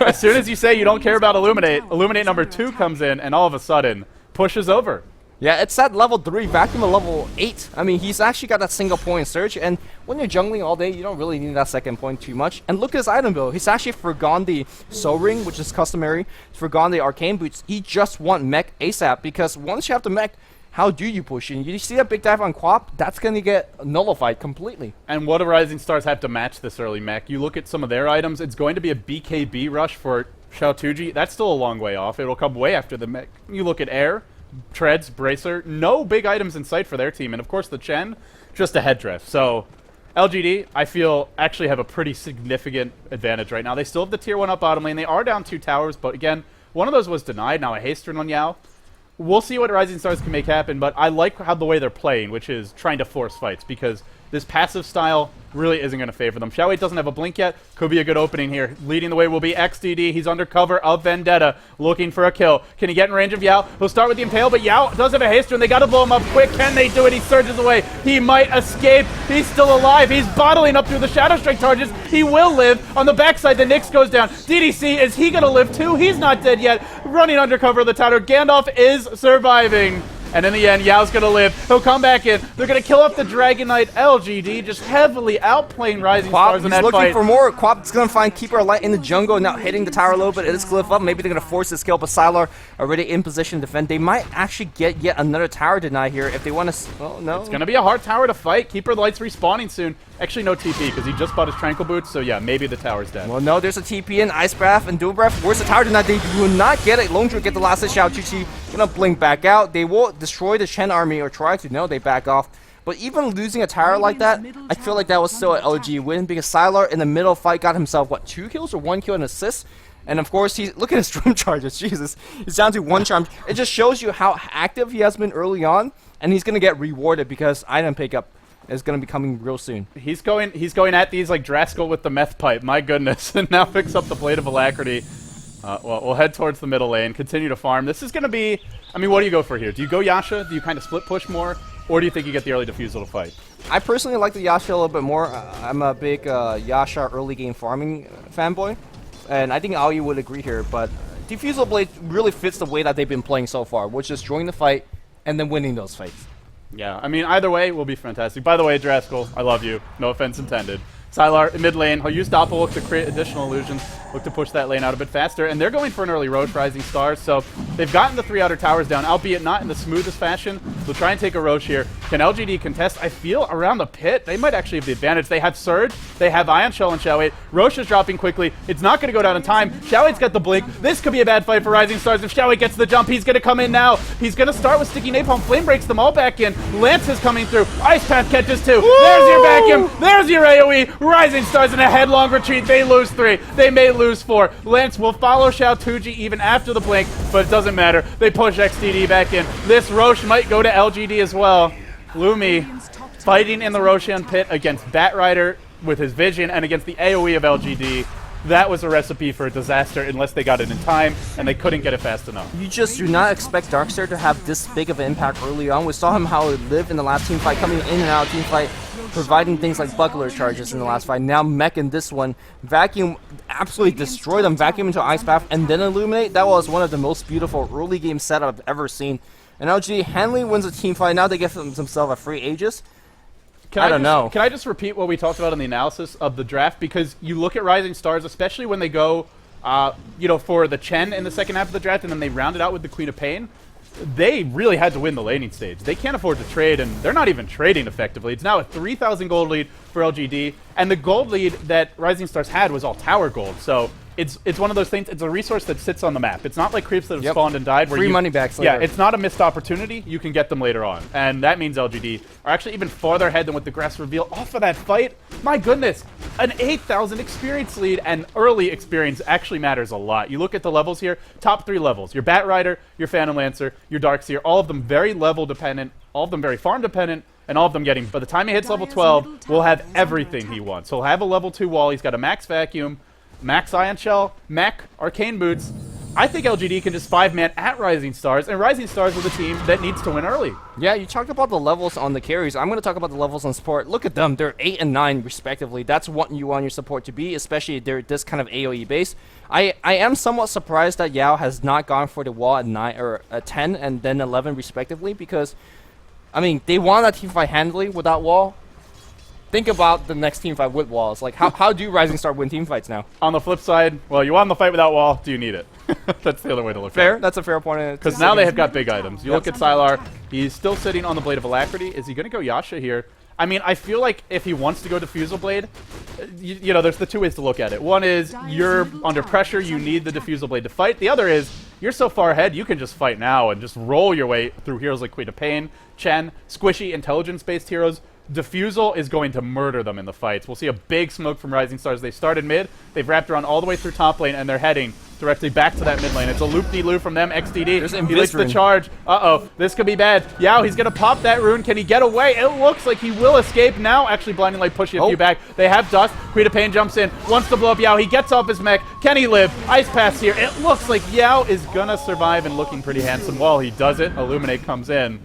As soon as you say you don't care about Illuminate, Illuminate number 2 comes in, and all of a sudden, push is over. Yeah, it's at level 3, vacuum at level 8. I mean, he's actually got that single point surge, and when you're jungling all day, you don't really need that second point too much. And look at his item build. He's actually forgone the Soul Ring, which is customary. He's forgone the Arcane Boots. He just want mech ASAP, because once you have the mech, how do you push in? You see that big dive on Quap? That's going to get nullified completely. And what do Rising Stars have to match this early mech? You look at some of their items, it's going to be a BKB rush for Xiaotuji. That's still a long way off. It'll come way after the mech. You look at Air, Treads, Bracer, no big items in sight for their team. And of course the Chen, just a head drift. So LGD, I feel, actually have a pretty significant advantage right now. They still have the tier 1 up bottom lane. They are down 2 towers, but again, one of those was denied. Now a haste turn on Yao. We'll see what Rising Stars can make happen, but I like how the way they're playing, which is trying to force fights, because this passive style really isn't going to favor them. Xiaowei doesn't have a blink yet. Could be a good opening here. Leading the way will be XDD. He's under cover of Vendetta, looking for a kill. Can he get in range of Yao? He'll start with the Impale, but Yao does have a haste turn. They got to blow him up quick. Can they do it? He surges away. He might escape. He's still alive. He's bottling up through the Shadow Strike charges. He will live. On the backside, the Nyx goes down. DDC, is he going to live too? He's not dead yet. Running under cover of the tower. Gandalf is surviving. And in the end, Yao's going to live. He'll come back in. They're going to kill off the Dragon Knight. LGD just heavily outplaying Rising Stars in that fight. He's looking for more. Quap's going to find Keeper Light in the jungle, now hitting the tower a little bit. It is glyph up. Maybe they're going to force this kill, but Sylar already in position to defend. They might actually get yet another tower deny here if they want to... Oh, no. It's going to be a hard tower to fight. Keeper Light's respawning soon. Actually, no TP, because he just bought his Tranquil Boots, so yeah, maybe the tower's dead. Well, no, there's a TP in, Ice Breath, and Dual Breath. Where's the tower deny? They will not get it. Lone Druid get the last hit. Xiaotuji gonna blink back out. They will destroy the Chen army, or try to. No, they back off. But even losing a tower like that, I feel like that was still an LG win, because Sylar in the middle fight got himself, what, 2 kills or 1 kill and assist? And of course, look at his storm charges. Jesus, he's down to 1 charm. It just shows you how active he has been early on, and he's gonna get rewarded because item pickup is going to be coming real soon. He's going at these like Draskell with the meth pipe. My goodness. And now picks up the Blade of Alacrity. Well, we'll head towards the middle lane, continue to farm. This is going to be... I mean, what do you go for here? Do you go Yasha? Do you kind of split push more? Or do you think you get the early defusal to fight? I personally like the Yasha a little bit more. I'm a big Yasha early game farming fanboy. And I think Aoyu would agree here. But Defusal Blade really fits the way that they've been playing so far, which is joining the fight and then winning those fights. Yeah, I mean, either way will be fantastic. By the way, Draskell, I love you. No offense intended. Sylar in mid lane. He'll use Doppelwolf to create additional illusions. Look to push that lane out a bit faster. And they're going for an early Roche Rising Stars. So they've gotten the 3 outer towers down, albeit not in the smoothest fashion. They'll try and take a Roche here. Can LGD contest? I feel around the pit, they might actually have the advantage. They have Surge. They have Ion Shell and Xiao 8. Roche is dropping quickly. It's not going to go down in time. Xiao 8's got the blink. This could be a bad fight for Rising Stars. If Xiao 8 gets the jump, he's going to come in now. He's going to start with Sticky Napalm. Flame breaks them all back in. Lance is coming through. Ice Path catches 2. Woo! There's your vacuum. There's your AoE. Rising Stars in a headlong retreat. They lose 3. They may lose 4. Lance will follow Xiao Tuji even after the blink, but it doesn't matter. They push XDD back in. This Roche might go to LGD as well. Lumi fighting in the Roshan pit against Batrider with his vision and against the AoE of LGD. That was a recipe for a disaster unless they got it in time, and they couldn't get it fast enough. You just do not expect Darkseer to have this big of an impact early on. We saw him how he lived in the last team fight, coming in and out of team fight, providing things like buckler charges in the last fight. Now Mech in this one, Vacuum absolutely destroyed them, Vacuum into Ice Path, and then Illuminate. That was one of the most beautiful early game setup I've ever seen. And LG handily wins a team fight. Now they give themselves a free Aegis. I don't know. Can I just repeat what we talked about in the analysis of the draft? Because you look at Rising Stars, especially when they go, for the Chen in the second half of the draft, and then they round it out with the Queen of Pain. They really had to win the laning stage. They can't afford to trade, and they're not even trading effectively. It's now a 3,000 gold lead for LGD, and the gold lead that Rising Stars had was all tower gold. So it's one of those things. It's a resource that sits on the map. It's not like creeps that have spawned and died. Where free money backs later. Yeah, it's not a missed opportunity. You can get them later on, and that means LGD are actually even farther ahead than what the grass reveal off of that fight. My goodness, an 8,000 experience lead, and early experience actually matters a lot. You look at the levels here, top 3 levels: your Batrider, your Phantom Lancer, your Darkseer. All of them very level dependent, all of them very farm dependent, and all of them getting. By the time he hits level 12, will have everything he wants. He'll have a level 2 wall. He's got a max vacuum, max Ion Shell, Mech, Arcane Boots. I think LGD can just 5-man at Rising Stars, and Rising Stars is a team that needs to win early. Yeah, you talked about the levels on the carries. I'm going to talk about the levels on support. Look at them. They're 8 and 9, respectively. That's what you want your support to be, especially if they're this kind of AoE base. I am somewhat surprised that Yao has not gone for the wall at 9 or at 10 and then 11, respectively, because, I mean, they won that team fight handily without wall. Think about the next team fight with walls. Like, how do Rising Star win team fights now? On the flip side, well, you won the fight without wall. Do you need it? That's the other way to look at it. Fair. That's a fair point. Because now they have got big items. You look at Sylar. He's still sitting on the Blade of Alacrity. Is he going to go Yasha here? I mean, I feel like if he wants to go Diffusal Blade, you know, there's the 2 ways to look at it. One is you're under pressure. You need the Diffusal Blade to fight. The other is you're so far ahead, you can just fight now and just roll your way through heroes like Queen of Pain, Chen, squishy, intelligence-based heroes. Diffusal is going to murder them in the fights. We'll see a big smoke from Rising Stars. They started mid, they've wrapped around all the way through top lane, and they're heading directly back to that mid lane. It's a loop-de-loop from them, XDD. He leads the charge. Uh-oh, this could be bad. Yao, he's going to pop that rune. Can he get away? It looks like he will escape now. Actually, Blinding Light pushing a few back. They have Dust. Queen of Pain jumps in, wants to blow up Yao. He gets off his mech. Can he live? Ice Pass here. It looks like Yao is going to survive and looking pretty handsome while he does it. Illuminate comes in.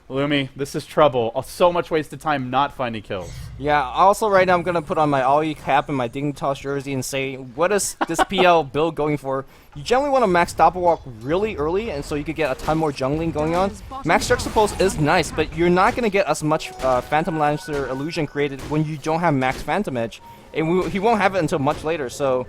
Lumi, this is trouble. So much wasted time not finding kills. Yeah, also right now I'm going to put on my Ollie cap and my Dignitas jersey and say, what is this PL build going for? You generally want to max Doppelwalk really early, and so you could get a ton more jungling going on. Max Juxtapose is nice, but you're not going to get as much Phantom Lancer illusion created when you don't have max Phantom Edge. And he won't have it until much later, so...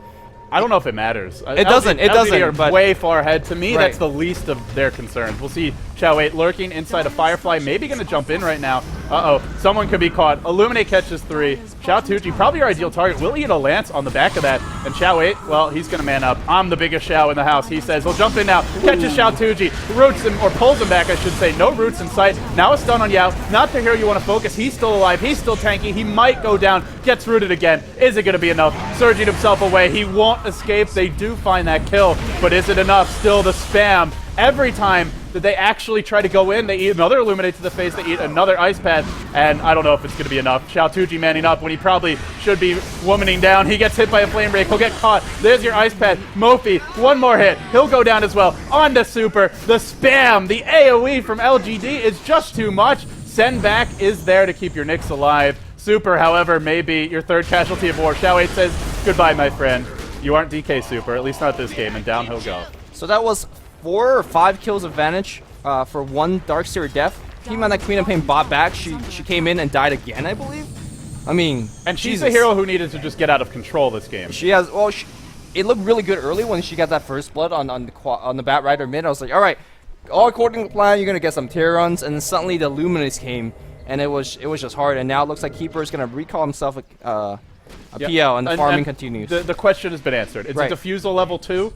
I don't know if it matters. It doesn't. LGD are but way far ahead. To me, right. That's the least of their concerns. We'll see Xiao 8 lurking inside a Firefly. Maybe going to jump in right now. Uh-oh. Someone could be caught. Illuminate catches 3. Xiao Tuji, probably your ideal target. Will he hit a Lance on the back of that? And Xiao 8, well, he's going to man up. I'm the biggest Xiao in the house, he says. He'll jump in now. Catches Xiao Tuji. Roots him, or pulls him back, I should say. No roots in sight. Now a stun on Yao. Not the hero you want to focus. He's still alive. He's still tanky. He might go down. Gets rooted again. Is it going to be enough? Surging himself away. He won't escape. They do find that kill, but is it enough? Still the spam. Every time that they actually try to go in, they eat another Illuminate to the face, they eat another Ice Pad, and I don't know if it's going to be enough. Xiao Tuji manning up when he probably should be womaning down. He gets hit by a Flame Break. He'll get caught. There's your Ice Pad. Mofi, one more hit. He'll go down as well. On to Super. The spam, the AoE from LGD is just too much. Send back is there to keep your Nyx alive. Super, however, may be your third casualty of war. Xiao 8 says, goodbye, my friend. You aren't DK Super, at least not this game, and down he'll go. So that was 4 or 5 kills advantage for 1 Darkseer death. Team on that Queen of Pain bought back. She came in and died again, I believe. I mean, and she's Jesus. a hero who needed to just get out of control this game. She has, well, it looked really good early when she got that first blood on the Bat Rider mid. I was like, all right, all according to plan, you're gonna get some tier runs, and then suddenly the Luminous came, and it was just hard. And now it looks like Keeper is gonna recall himself a PL, and the farming continues. The question has been answered. It's a Diffusal level 2.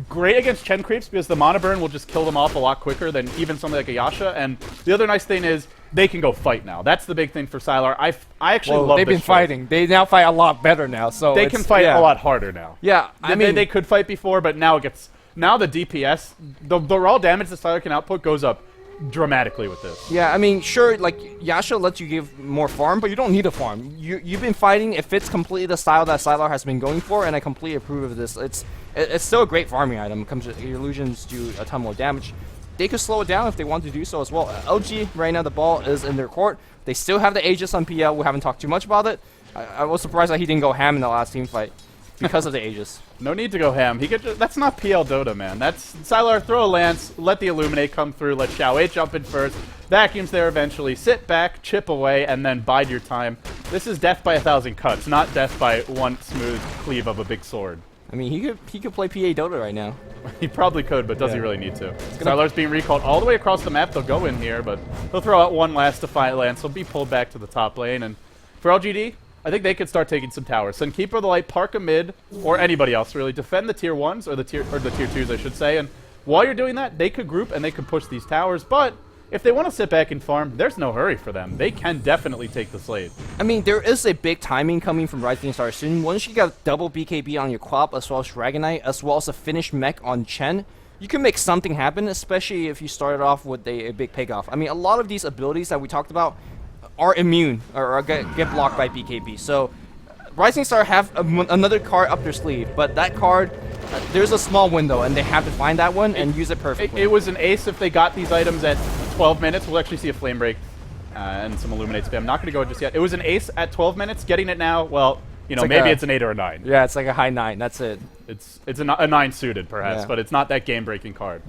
Great against Chen creeps because the Mana Burn will just kill them off a lot quicker than even something like a Yasha. And the other nice thing is they can go fight now. That's the big thing for Sylar. I actually love they've been fighting. They now fight a lot better now. So they can fight a lot harder now. Yeah, I mean they could fight before, but now the DPS, the raw damage that Sylar can output goes up dramatically with this. Yeah, I mean, sure, like, Yasha lets you give more farm, but you don't need a farm. You've been fighting. It fits completely the style that Sylar has been going for, and I completely approve of this. It's still a great farming item. It comes with illusions do a ton more damage. They could slow it down if they want to do so as well. LG, right now, the ball is in their court. They still have the Aegis on PL. We haven't talked too much about it. I was surprised that he didn't go ham in the last team fight because of the Aegis. No need to go ham. He could. That's not PL Dota, man. That's Sylar. Throw a lance. Let the Illuminate come through. Let Xiao 8 jump in first. Vacuums there eventually. Sit back, chip away, and then bide your time. This is death by 1,000 cuts, not death by one smooth cleave of a big sword. I mean, he could play PA Dota right now. He probably could, but does he really need to? Sylar's being recalled all the way across the map. They'll go in here, but he'll throw out one last Defiant Lance. He'll be pulled back to the top lane, and for LGD, I think they could start taking some towers. Send Keeper of the Light, Park a mid, or anybody else really. Defend the tier 1s, or the tier 2s, I should say. And while you're doing that, they could group and they could push these towers. But if they want to sit back and farm, there's no hurry for them. They can definitely take the slate. I mean, there is a big timing coming from Rising Star soon. Once you got double BKB on your Quap, as well as Dragonite, as well as a finished mech on Chen, you can make something happen, especially if you started off with a big payoff. I mean, a lot of these abilities that we talked about are immune or get blocked by BKB. So Rising Star have another card up their sleeve, but that card, there's a small window, and they have to find that one and use it perfectly. It was an ace if they got these items at 12 minutes. We'll actually see a Flame Break and some Illuminate spam. Not going to go just yet. It was an ace at 12 minutes. Getting it now, well, you know, maybe it's an 8 or a 9. Yeah, it's like a high 9. That's it. It's a 9 suited, perhaps, but it's not that game-breaking card.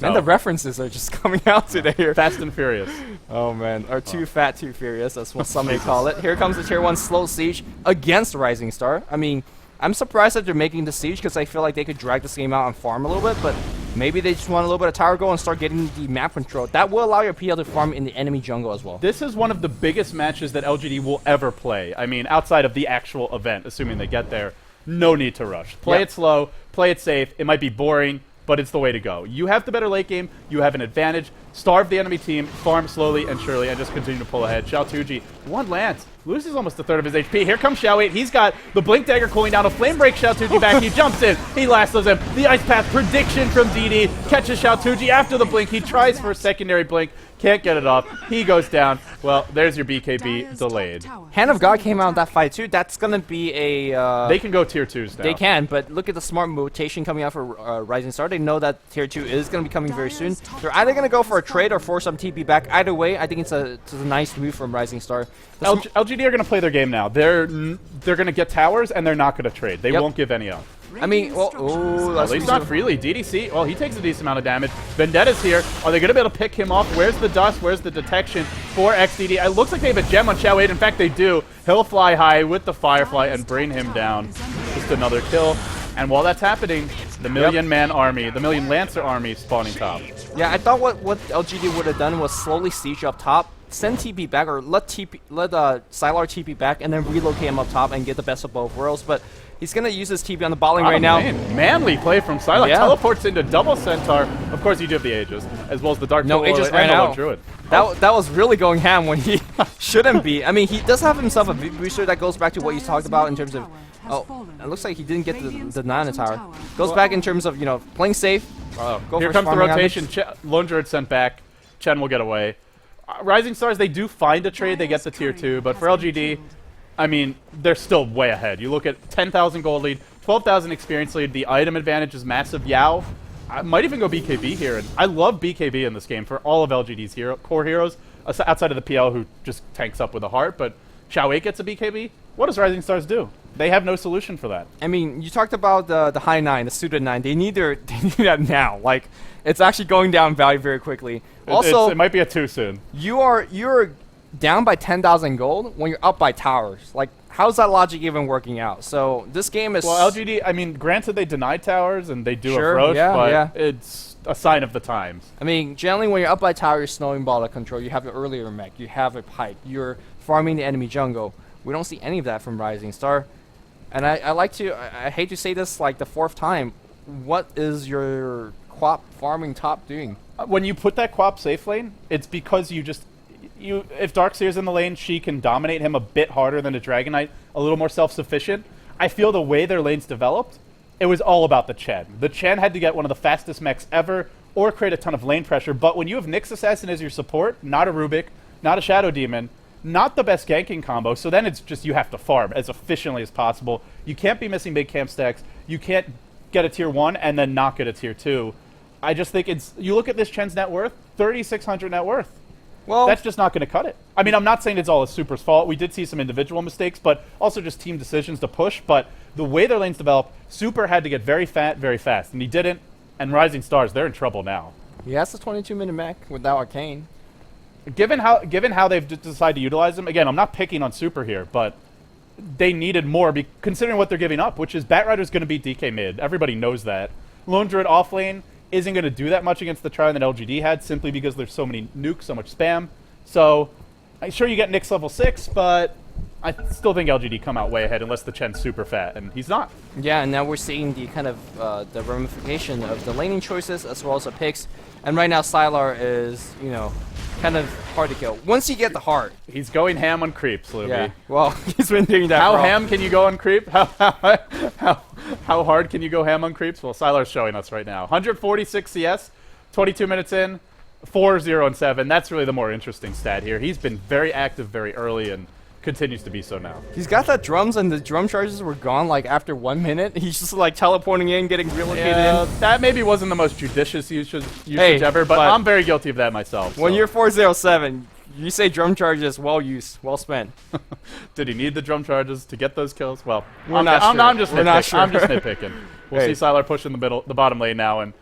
So. And the references are just coming out today. Fast and Furious. Oh, man. Or too fat, too furious. That's what some may call it. Here comes the Tier 1 slow siege against Rising Star. I mean, I'm surprised that they're making the siege because I feel like they could drag this game out and farm a little bit, but maybe they just want a little bit of tower goal and start getting the map control. That will allow your PL to farm in the enemy jungle as well. This is one of the biggest matches that LGD will ever play. I mean, outside of the actual event, assuming they get there, no need to rush. Play it slow, play it safe. It might be boring, but it's the way to go. You have the better late game, you have an advantage. Starve the enemy team, farm slowly and surely, and just continue to pull ahead. Xiao Tuji, one lance, loses almost a third of his HP. Here comes Xiao 8. He's got the Blink Dagger cooling down. A Flame Break Xiao Tuji back. He jumps in. He lassos him. The Ice Path prediction from DD catches Xiao Tuji after the Blink. He tries for a secondary Blink. Can't get it off. He goes down. Well, there's your BKB delayed. Hand of God came out in that fight too. That's going to be a... they can go tier 2s now. They can, but look at the smart rotation coming out for Rising Star. They know that tier 2 is going to be coming very soon. They're either going to go for a trade or force some TP back. Either way, I think it's a nice move from Rising Star. LGD are going to play their game now. They're going to get towers, and they're not going to trade. They won't give any up. I mean, well, at least not freely. DDC, well, he takes a decent amount of damage. Vendetta's here. Are they going to be able to pick him off? Where's the dust? Where's the detection for XDD? It looks like they have a gem on Xiao 8. In fact, they do. He'll fly high with the Firefly and bring him down. Just another kill. And while that's happening, the Million-Man army, the Million Lancer army spawning top. Yeah, I thought what LGD would have done was slowly siege up top, send TP back, or let Sylar TP back, and then relocate him up top and get the best of both worlds. But he's going to use his TP on the bot lane right now. Manly play from Sylar. Teleports into double Centaur. Of course, you do have the Aegis, as well as the Dark Aegis ran out. Druid. That was really going ham when he shouldn't be. I mean, he does have himself a booster that goes back to what you talked about in terms of... Oh, it looks like he didn't get the 9 tower. Goes back in terms of, you know, playing safe. Here comes the rotation. Lone Druid sent back. Chen will get away. Rising Stars, they do find a trade. They get the tier 2. But for LGD, I mean, they're still way ahead. You look at 10,000 gold lead, 12,000 experience lead. The item advantage is massive. Yao, I might even go BKB here. And I love BKB in this game for all of LGD's core heroes, outside of the PL who just tanks up with a heart. But Xiao 8 gets a BKB. What does Rising Stars do? They have no solution for that. I mean, you talked about the high 9, the suited 9. They need that now. Like, it's actually going down value very quickly. Also, it might be a too soon. You're down by 10,000 gold when you're up by towers. Like, how's that logic even working out? So this game is... Well, LGD, I mean, granted they denied towers and they do Sure, approach, yeah, but yeah. it's a sign of the times. I mean, generally when you're up by tower, you're snowing ball to control. You have an earlier mech. You have a pipe. You're farming the enemy jungle. We don't see any of that from Rising Star. And I hate to say this like the 4th time, what is your Quap farming top doing? When you put that Quap safe lane, it's because if Darkseer's in the lane, she can dominate him a bit harder than a Dragon Knight, a little more self-sufficient. I feel the way their lanes developed, it was all about the Chen. The Chen had to get one of the fastest mechs ever or create a ton of lane pressure, but when you have Nyx Assassin as your support, not a Rubik, not a Shadow Demon, not the best ganking combo, so then it's just you have to farm as efficiently as possible. You can't be missing big camp stacks. You can't get a tier 1 and then not get a tier 2. I just think you look at this Chen's net worth, 3,600 net worth. Well, that's just not going to cut it. I mean, I'm not saying it's all a Super's fault. We did see some individual mistakes, but also just team decisions to push. But the way their lanes developed, Super had to get very fat, very fast, and he didn't. And Rising Stars, they're in trouble now. He has a 22-minute mech without Arcane. Given how they've decided to utilize him, again, I'm not picking on Super here, but they needed more, considering what they're giving up, which is Batrider's going to beat DK mid. Everybody knows that. Lone Druid off lane isn't going to do that much against the try that LGD had, simply because there's so many nukes, so much spam. So, I'm sure you get Nyx level 6, but I still think LGD come out way ahead unless the Chen's super fat, and he's not. Yeah, and now we're seeing the kind of the ramification of the laning choices as well as the picks. And right now, Sylar is, you know, kind of hard to kill. Once you get the heart. He's going ham on creeps, Luby. Yeah, well, he's been doing that. How ham can you go on creep? How hard can you go ham on creeps? Well, Sylar's showing us right now. 146 CS, 22 minutes in, 4-0-7. That's really the more interesting stat here. He's been very active very early and continues to be so now. He's got that drums, and the drum charges were gone like after 1 minute. He's just like teleporting in, getting relocated in. That maybe wasn't the most judicious usage ever, but I'm very guilty of that myself. When so. you're 4-0-7, you say drum charges, well used, well spent. Did he need the drum charges to get those kills? Well, I'm just nitpicking. We'll see Sylar push in the bottom lane now, and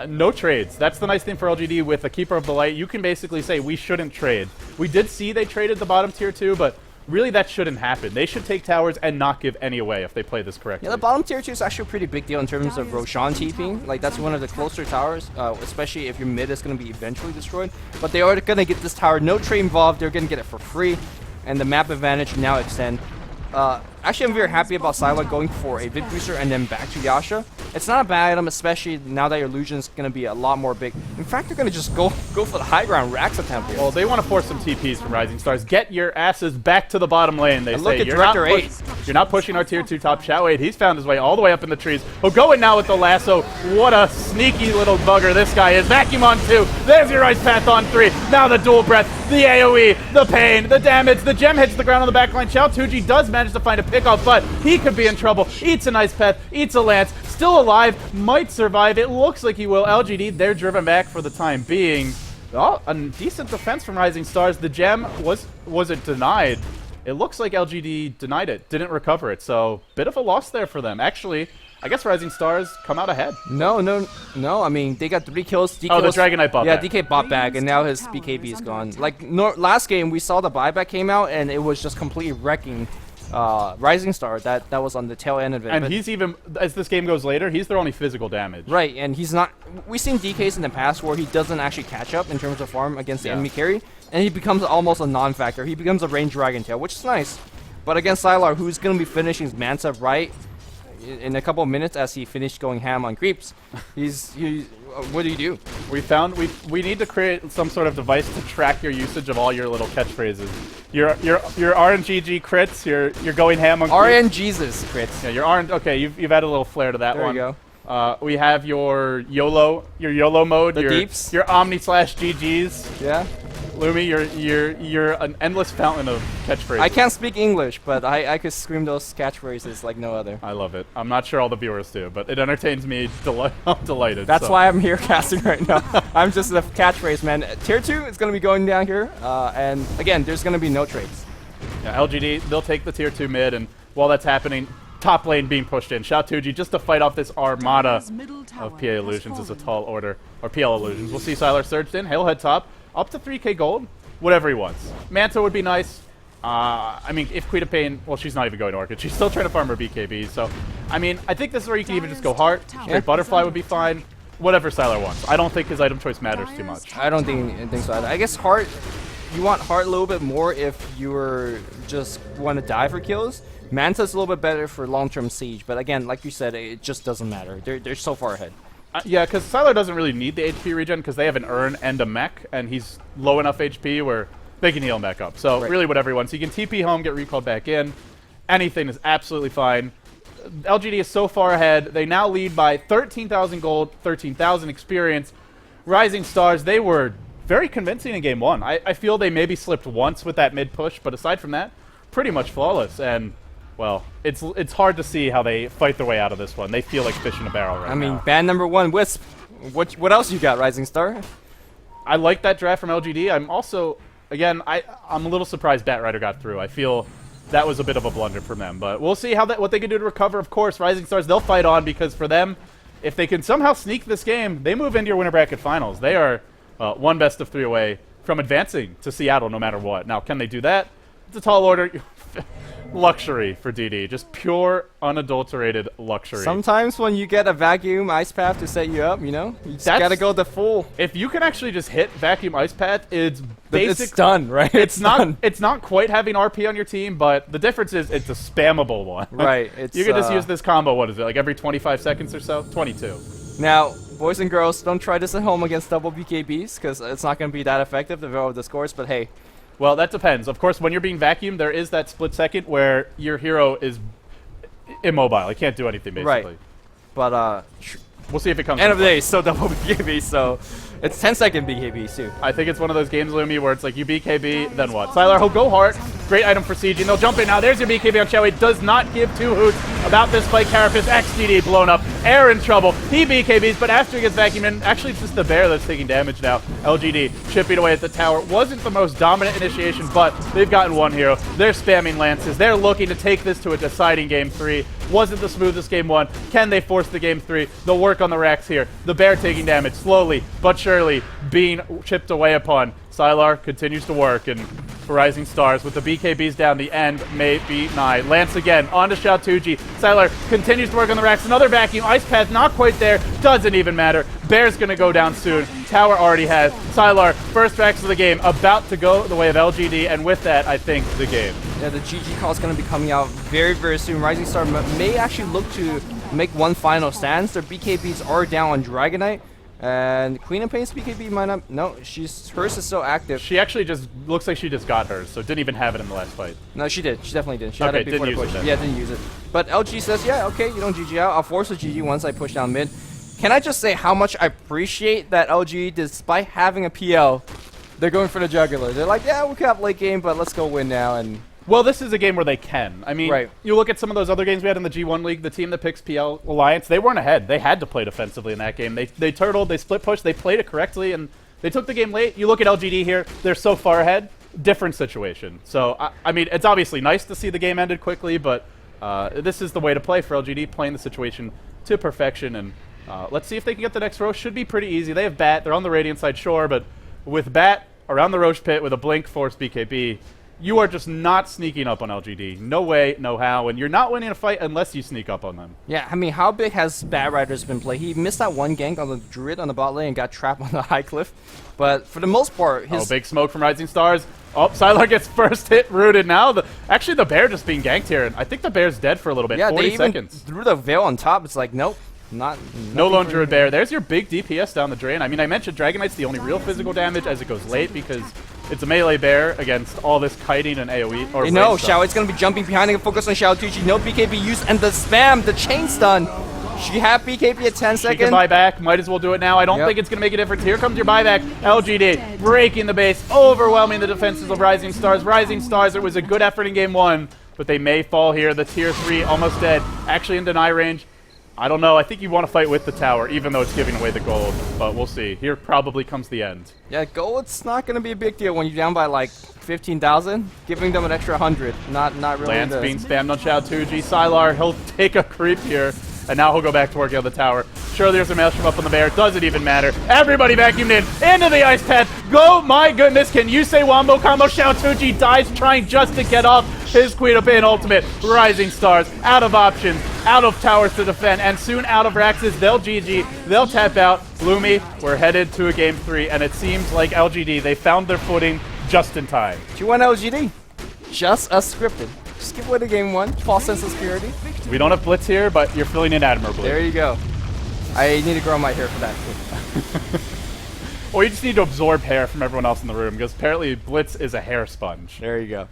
no trades. That's the nice thing for LGD with a Keeper of the Light. You can basically say we shouldn't trade. We did see they traded the bottom tier 2, but really, that shouldn't happen. They should take towers and not give any away if they play this correctly. Yeah, the bottom tier 2 is actually a pretty big deal in terms of Roshan TPing. Like, that's one of the closer towers, especially if your mid is going to be eventually destroyed. But they are going to get this tower. No trade involved. They're going to get it for free. And the map advantage now extend. Actually, I'm very happy about Sylar going for a Vid Booster and then back to Yasha. It's not a bad item, especially now that your illusion's going to be a lot more big. In fact, they're going to just go for the high ground Rax attempt here. Well, they want to force some TPs from Rising Stars. Get your asses back to the bottom lane, they say. Look at Director 8. You're not pushing our tier 2 top. Shao 8, he's found his way all the way up in the trees. Oh, going now with the lasso. What a sneaky little bugger this guy is. Vacuum on 2. There's your Ice Path on 3. Now the dual breath, the AoE, the pain, the damage. The gem hits the ground on the backline. Xiao Tuji does manage to find a pickoff, but he could be in trouble. Eats an Ice Path, eats a Lance. Still alive, might survive. It looks like he will. LGD, they're driven back for the time being. Oh, a decent defense from Rising Stars. The gem, was it denied? It looks like LGD denied it, didn't recover it. So, bit of a loss there for them. Actually, I guess Rising Stars come out ahead. No. I mean, they got 3 kills. DK the Dragon Knight bought back. Yeah, DK bought back, and now his BKB is gone. Like, last game, we saw the buyback came out, and it was just completely wrecking Rising Star. That was on the tail end of it. And he's even, as this game goes later, he's their only physical damage. Right, and he's not... We've seen DKs in the past where he doesn't actually catch up in terms of farm against the enemy carry, and he becomes almost a non-factor. He becomes a ranged Dragon Tail, which is nice. But against Sylar, who's going to be finishing his Mansa right in a couple of minutes as he finished going ham on creeps, what do you do? We need to create some sort of device to track your usage of all your little catchphrases. Your RNGG crits, you're going ham on RNGesus crits. Yeah, your RN. Okay, you've added a little flair to that one. There you go. We have your YOLO mode. The deeps. Your Omni/GGs. Yeah. Lumi, you're an endless fountain of catchphrases. I can't speak English, but I could scream those catchphrases like no other. I love it. I'm not sure all the viewers do, but it entertains me. I'm delighted. That's why I'm here casting right now. I'm just a catchphrase man. Tier 2 is going to be going down here, and again, there's going to be no trades. Yeah, LGD, they'll take the tier 2 mid, and while that's happening, top lane being pushed in. Xiao Tuji just to fight off this armada of PA Illusions is a tall order, or PL Illusions. We'll see Sylar surged in. He'll head top. Up to 3k gold. whatever he wants. Manta would be nice. I mean, if Queen of Pain, well, she's not even going to Orchid. She's still trying to farm her BKB. So, I mean, I think this is where you can even just go Heart. Straight Butterfly would be fine. Whatever Sylar wants. I don't think his item choice matters too much. I don't think so either. I guess Heart, you want Heart a little bit more if you were just want to die for kills. Manta's a little bit better for long-term siege. But again, like you said, it just doesn't matter. They're so far ahead. Yeah, because Sylar doesn't really need the HP regen because they have an Urn and a mech, and he's low enough HP where they can heal him back up. So really whatever he wants. He can TP home, get recalled back in. Anything is absolutely fine. LGD is so far ahead. They now lead by 13,000 gold, 13,000 experience. Rising Stars, they were very convincing in game one. I feel they maybe slipped once with that mid push, but aside from that, pretty much flawless. And, well, it's hard to see how they fight their way out of this one. They feel like fish in a barrel right now. I mean, ban number 1, Wisp. What else you got, Rising Star? I like that draft from LGD. I'm also... Again, I'm a little surprised Batrider got through. I feel that was a bit of a blunder from them. But we'll see what they can do to recover. Of course, Rising Stars, they'll fight on because for them, if they can somehow sneak this game, they move into your winner bracket finals. They are one best of 3 away from advancing to Seattle no matter what. Now, can they do that? It's a tall order. Luxury for DD. Just pure, unadulterated luxury. Sometimes when you get a vacuum ice path to set you up, you know, you just gotta go the full. If you can actually just hit vacuum ice path, it's basic. It's done, right? It's not quite having RP on your team, but the difference is it's a spammable one. Right. You can just use this combo. What is it? Like every 25 seconds or so? 22. Now, boys and girls, don't try this at home against double BKBs because it's not gonna be that effective to develop the scores. But hey. Well, that depends. Of course, when you're being vacuumed, there is that split second where your hero is immobile. He can't do anything, basically. Right. But, we'll see if it comes. End of the day, so double BKB, so it's 10-second BKB, too. I think it's one of those games, Lumi, where it's like you BKB, then what? Sylar, he'll go Heart. Great item for Siege, and they'll jump in now. There's your BKB on Chowie. Does not give 2 hoots about this fight. Carapace, XDD blown up. Air in trouble. He BKBs, but after he gets vacuumed in, actually it's just the bear that's taking damage now. LGD chipping away at the tower. Wasn't the most dominant initiation, but they've gotten one hero. They're spamming lances. They're looking to take this to a deciding game 3. Wasn't the smoothest game 1. Can they force the game 3? They'll work on the racks here. The bear taking damage slowly but surely, being chipped away upon. Sylar continues to work, and for Rising Stars with the BKBs down, the end may be nigh. Lance again onto Xiaotuji. Sylar continues to work on the racks. Another vacuum. Ice Path not quite there. Doesn't even matter. Bear's going to go down soon. Tower already has. Sylar, first racks of the game, about to go the way of LGD, and with that, I think the game. Yeah, the GG call is going to be coming out very, very soon. Rising Star may actually look to make one final stance. Their BKBs are down on Dragonite. And Queen of Pain's BKB might not... No, hers is still active. She actually just... Looks like she just got hers, so didn't even have it in the last fight. No, she did. She definitely did. She okay, had it before the push. Yeah, didn't use it. But LG says, yeah, okay, you don't GG out. I'll force a GG once I push down mid. Can I just say how much I appreciate that LG, despite having a PL, they're going for the jugular. They're like, yeah, we could have late game, but let's go win now. And well, this is a game where they can. I mean, you look at some of those other games we had in the G1 League, the team that picks PL Alliance, they weren't ahead. They had to play defensively in that game. They turtled, they split pushed, they played it correctly, and they took the game late. You look at LGD here, they're so far ahead. Different situation. So, I mean, it's obviously nice to see the game ended quickly, but this is the way to play for LGD, playing the situation to perfection. And let's see if they can get the next row. Should be pretty easy. They have Bat. They're on the Radiant side, sure, but with Bat around the Roche pit with a Blink Force BKB, you are just not sneaking up on LGD. No way, no how, and you're not winning a fight unless you sneak up on them. Yeah, I mean, how big has Batrider's been played? He missed that one gank on the Druid on the bot lane and got trapped on the high cliff. But for the most part, his... Oh, big smoke from Rising Stars. Oh, Sylar gets first hit rooted now. Actually, the bear just being ganked here, and I think the bear's dead for a little bit. Yeah, 40 they even seconds. threw the veil on top. It's like, nope. No lone druid bear. There's your big DPS down the drain. I mean, I mentioned Dragonite's the only real physical damage as it goes late because it's a melee bear against all this kiting and AoE. Or no, Xiao is going to be jumping behind and focus on Xiaotuji. No BKB use and the spam, the chain stun. She had BKB at 10 seconds. She can buy back. Might as well do it now. I don't think it's going to make a difference. Here comes your buyback. LGD breaking the base, overwhelming the defenses of Rising Stars. Rising Stars, it was a good effort in game 1, but they may fall here. The tier 3 almost dead. Actually in deny range. I don't know. I think you want to fight with the tower, even though it's giving away the gold. But we'll see. Here probably comes the end. Yeah, gold's not going to be a big deal when you're down by like 15,000. Giving them an extra 100. Not really. Lance being spammed on Xiaotuji. Sylar, he'll take a creep here. And now he'll go back to working on the tower. Sure, there's a maelstrom up on the bear. Doesn't even matter. Everybody vacuumed into the ice path. Go, my goodness. Can you say wombo combo? Xiaotuji dies trying just to get off his Queen of Pain ultimate. Rising Stars, out of options, out of towers to defend, and soon out of Raxes. They'll GG. They'll tap out. Bloomy, we're headed to a game 3, and it seems like LGD, they found their footing just in time. 2-1 LGD. Just as scripted. Just give away the game 1. False sense of security. We don't have Blitz here, but you're filling in admirably. There you go. I need to grow my hair for that too. Or you just need to absorb hair from everyone else in the room, because apparently Blitz is a hair sponge. There you go.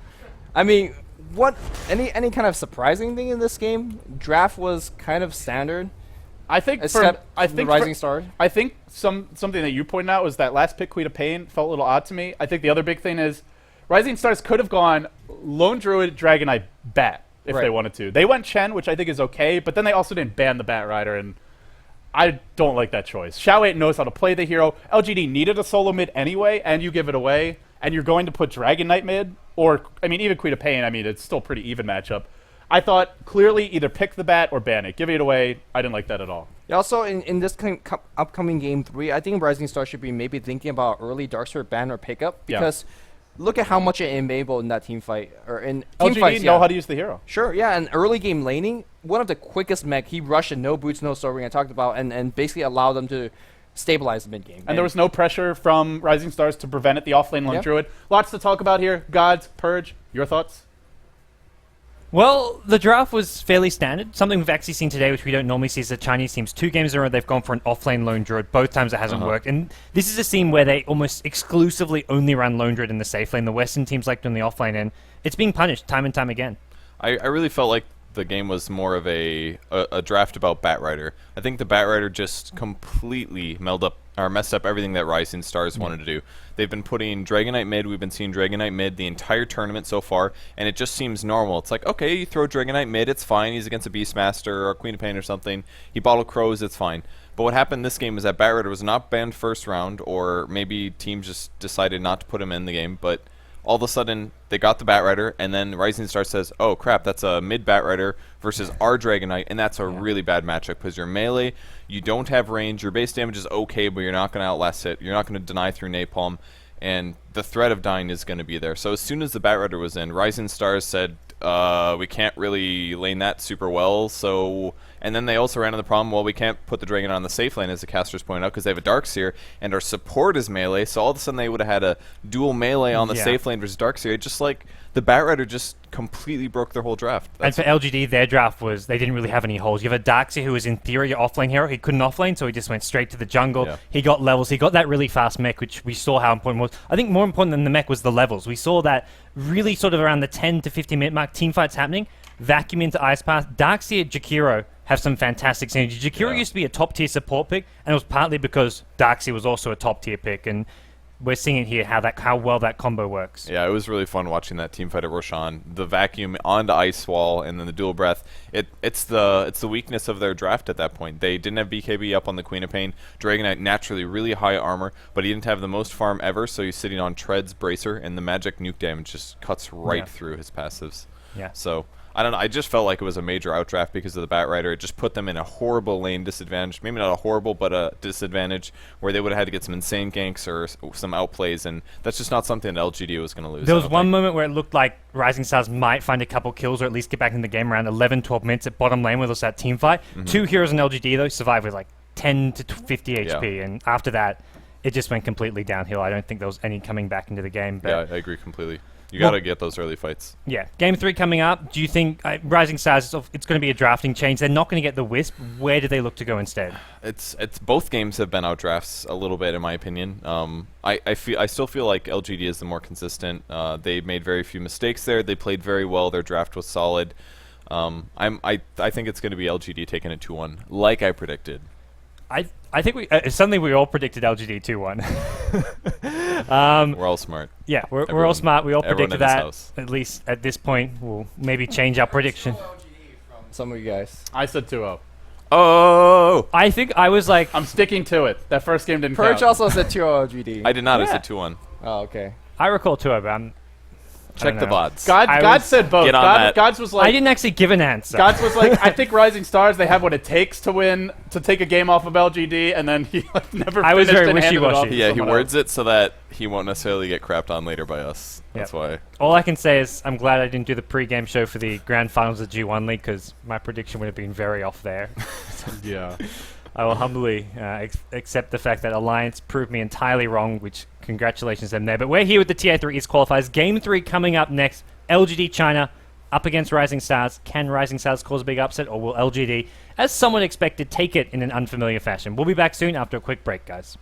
I mean, what any kind of surprising thing in this game? Draft was kind of standard. I think the Rising Stars. I think something that you pointed out was that last pick, Queen of Pain, felt a little odd to me. I think the other big thing is Rising Stars could have gone Lone Druid, Dragonite, Bat if they wanted to. They went Chen, which I think is okay, but then they also didn't ban the Bat Rider, and I don't like that choice. Xiao 8 knows how to play the hero. LGD needed a solo mid anyway, and you give it away, and you're going to put Dragon Knight mid, or, I mean, even Queen of Pain, I mean, it's still a pretty even matchup. I thought, clearly, either pick the bat or ban it. Give it away. I didn't like that at all. Yeah, also, in this upcoming Game 3, I think Rising Star should be maybe thinking about early Darkseer ban or pickup, because look at how much it enabled in that team fight. Or in team LGD fights, know how to use the hero. Sure, yeah, and early game laning, one of the quickest mech, he rushed in no boots, no sobering, I talked about, and basically allowed them to stabilize the mid game. And there was no pressure from Rising Stars to prevent it, the offlane Lone Druid. Lots to talk about here. Gods, Purge, your thoughts? Well, the draft was fairly standard. Something we've actually seen today, which we don't normally see, is the Chinese teams. 2 games in a row, they've gone for an offlane Lone Druid. Both times it hasn't worked. And this is a scene where they almost exclusively only run Lone Druid in the safe lane. The Western teams like doing the offlane, and it's being punished time and time again. I really felt like the game was more of a draft about Bat Rider. I think the Bat Rider just completely messed up everything that Rising Stars wanted to do. They've been putting Dragonite mid. We've been seeing Dragonite mid the entire tournament so far, and it just seems normal. It's like, okay, you throw Dragonite mid, it's fine. He's against a Beastmaster or a Queen of Pain or something. He bottle crows, it's fine. But what happened this game is that Bat Rider was not banned first round, or maybe teams just decided not to put him in the game, but all of a sudden they got the Bat Rider, and then Rising Star says, oh crap, that's a mid Bat Rider versus our Dragonite, and that's a really bad matchup because you're melee, you don't have range, your base damage is okay, but you're not going to outlast it, you're not going to deny through napalm, and the threat of dying is going to be there. So as soon as the Bat Rider was in, Rising Stars said, we can't really lane that super well, so... And then they also ran into the problem, well, we can't put the Dragon on the safe lane, as the casters pointed out, because they have a Darkseer, and our support is melee, so all of a sudden they would have had a dual melee on the safe lane versus Darkseer. Just like the Bat Rider just completely broke their whole draft. And for LGD, their draft was, they didn't really have any holes. You have a Darkseer who was in theory your offlane hero. He couldn't offlane, so he just went straight to the jungle. Yeah. He got levels. He got that really fast mech, which we saw how important it was. I think more important than the mech was the levels. We saw that really sort of around the 10 to 15 minute mark, team fights happening, vacuum into Ice Path. Darkseer, Jakiro have some fantastic synergy. Jakiro used to be a top tier support pick, and it was partly because Darkseer was also a top tier pick, and we're seeing it here how well that combo works. Yeah, it was really fun watching that team fight at Roshan. The vacuum onto Ice Wall and then the dual breath. It's the weakness of their draft at that point. They didn't have BKB up on the Queen of Pain. Dragonite naturally really high armor, but he didn't have the most farm ever, so he's sitting on Tread's Bracer, and the magic nuke damage just cuts right through his passives. Yeah. So I don't know. I just felt like it was a major outdraft because of the Bat Rider. It just put them in a horrible lane disadvantage. Maybe not a horrible, but a disadvantage where they would have had to get some insane ganks or some outplays, and that's just not something that LGD was going to lose. There was one moment where it looked like Rising Stars might find a couple kills or at least get back in the game around 11, 12 minutes at bottom lane with us that team fight. 2 heroes in LGD, though, survived with like 10 to 50 HP, and after that, it just went completely downhill. I don't think there was any coming back into the game. But yeah, I agree completely. You got to get those early fights. Yeah. Game 3 coming up. Do you think Rising Stars, it's going to be a drafting change? They're not going to get the Wisp. Where do they look to go instead? It's both games have been out drafts a little bit, in my opinion. I still feel like LGD is the more consistent. They made very few mistakes there. They played very well. Their draft was solid. I think it's going to be LGD taking it 2-1, like I predicted. I think suddenly we all predicted LGD 2-1. We're all smart. Yeah, we're all smart. We all predicted that. House. At least at this point, we'll maybe change our prediction. Some of you guys. I said 2-0. Oh! I think I was like... I'm sticking to it. That first game didn't Purge count. also said 2-0 LGD. I did not. I said 2-1. Oh, okay. I recall 2-0, but Check the VODs. God said both. Get on that. Gods was like, I didn't actually give an answer. Gods was like, I think Rising Stars, they have what it takes to win, to take a game off of LGD, and then he like never I was finished very and handed it off wishy-washy. to Yeah, he someone words else. it so that he won't necessarily get crapped on later by us. That's why. All I can say is I'm glad I didn't do the pre-game show for the Grand Finals of G1 League because my prediction would have been very off there. Yeah. I will humbly accept the fact that Alliance proved me entirely wrong, which congratulations to them there. But we're here with the TI3 East qualifiers. Game 3 coming up next. LGD China up against Rising Stars. Can Rising Stars cause a big upset, or will LGD, as someone expected, take it in an unfamiliar fashion? We'll be back soon after a quick break, guys.